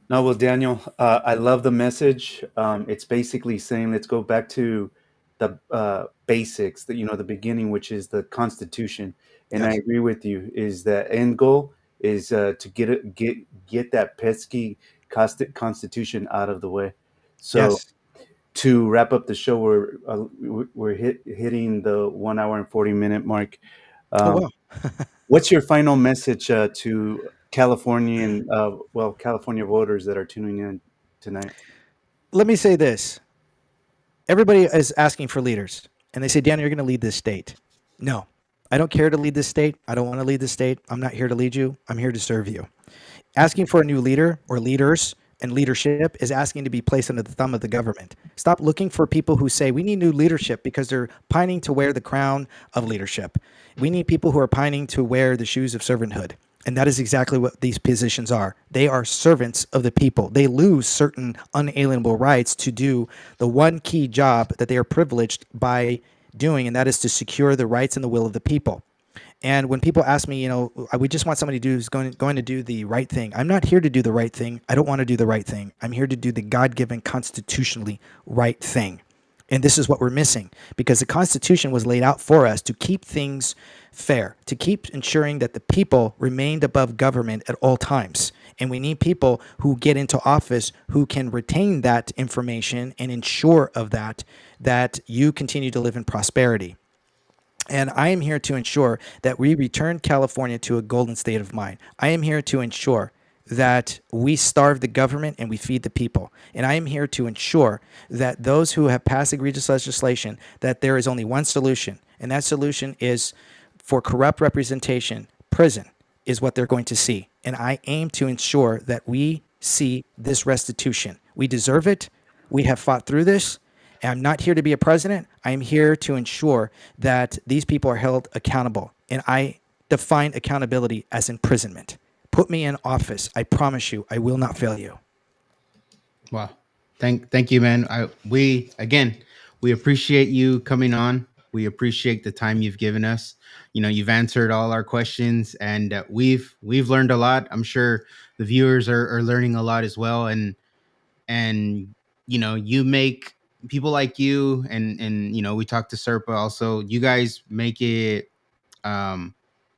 No, well, Daniel, I love the message. It's basically saying let's go back to the basics, the beginning, which is the Constitution. And I Yes. agree with you. Is the end goal is to get that pesky Constitution out of the way. So Yes. to wrap up the show, we're hitting the 1 hour and 40 minute mark. Oh, Um, wow. What's your final message to California voters that are tuning in tonight? Let me say this. Everybody is asking for leaders, and they say, Daniel, you're going to lead this state. No, I don't care to lead this state. I don't want to lead this state. I'm not here to lead you. I'm here to serve you. Asking for a new leader or leaders and leadership is asking to be placed under the thumb of the government. Stop looking for people who say we need new leadership because they're pining to wear the crown of leadership. We need people who are pining to wear the shoes of servanthood. And that is exactly what these positions are. They are servants of the people. They lose certain unalienable rights to do the one key job that they are privileged by doing, and that is to secure the rights and the will of the people. And when people ask me, we just want somebody who's going to do the right thing. I'm not here to do the right thing. I don't want to do the right thing. I'm here to do the God-given constitutionally right thing. And this is what we're missing because the Constitution was laid out for us to keep things fair, to keep ensuring that the people remained above government at all times. And we need people who get into office who can retain that information and ensure of that you continue to live in prosperity. And I am here to ensure that we return California to a golden state of mind. I am here to ensure that we starve the government and we feed the people. And I am here to ensure that those who have passed egregious legislation, that there is only one solution. And that solution is for corrupt representation. Prison is what they're going to see. And I aim to ensure that we see this restitution. We deserve it. We have fought through this. I'm not here to be a president. I'm here to ensure that these people are held accountable. And I define accountability as imprisonment. Put me in office. I promise you, I will not fail you. Wow. Thank you, man. We appreciate you coming on. We appreciate the time you've given us. You've answered all our questions, and we've learned a lot. I'm sure the viewers are learning a lot as well. And you make people like you, and we talked to Serpa also. You guys make it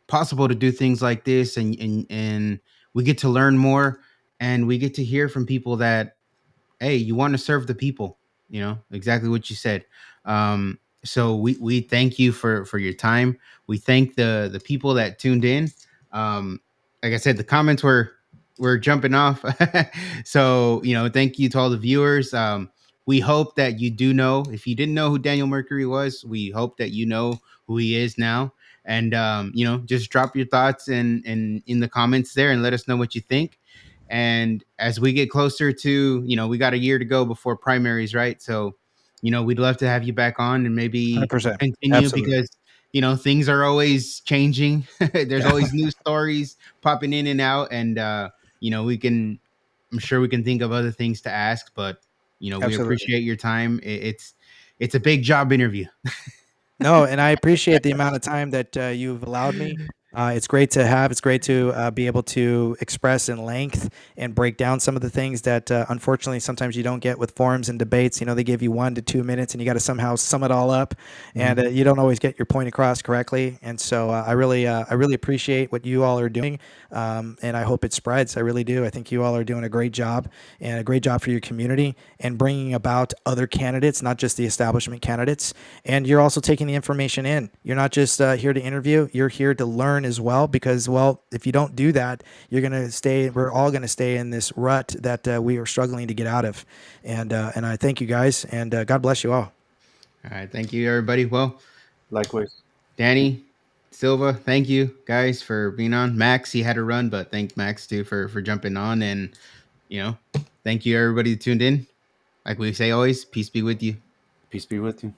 possible to do things like this, and we get to learn more, and we get to hear from people that, hey, you want to serve the people, exactly what you said. So we thank you for your time. We thank the people that tuned in. Like I said, the comments were jumping off. So, thank you to all the viewers. We hope that you do know, if you didn't know who Daniel Mercuri was, we hope that you know who he is now. And, just drop your thoughts in the comments there and let us know what you think. And as we get closer to, we got a year to go before primaries, right? So, we'd love to have you back on and maybe 100%. continue Absolutely. because, things are always changing. There's always new stories popping in and out. And, I'm sure we can think of other things to ask, but, we Absolutely. appreciate your time. It's a big job interview. No, and I appreciate the amount of time that you've allowed me. It's great to have. It's great to be able to express in length and break down some of the things that unfortunately sometimes you don't get with forums and debates. You know, they give you 1 to 2 minutes and you got to somehow sum it all up, and you don't always get your point across correctly. And so I really appreciate what you all are doing, and I hope it spreads. I really do. I think you all are doing a great job and a great job for your community and bringing about other candidates, not just the establishment candidates. And you're also taking the information in. You're not just here to interview. You're here to learn as well, because, well, if you don't do that, you're going to stay, we're all going to stay in this rut that we are struggling to get out of. And I thank you guys, and God bless you all. All right. Thank you, everybody. Well, Likewise. Danny, Silva, thank you guys for being on. Max, he had to run, but thank Max too for jumping on. And, you know, thank you, everybody who tuned in. Like we say always, peace be with you. Peace be with you.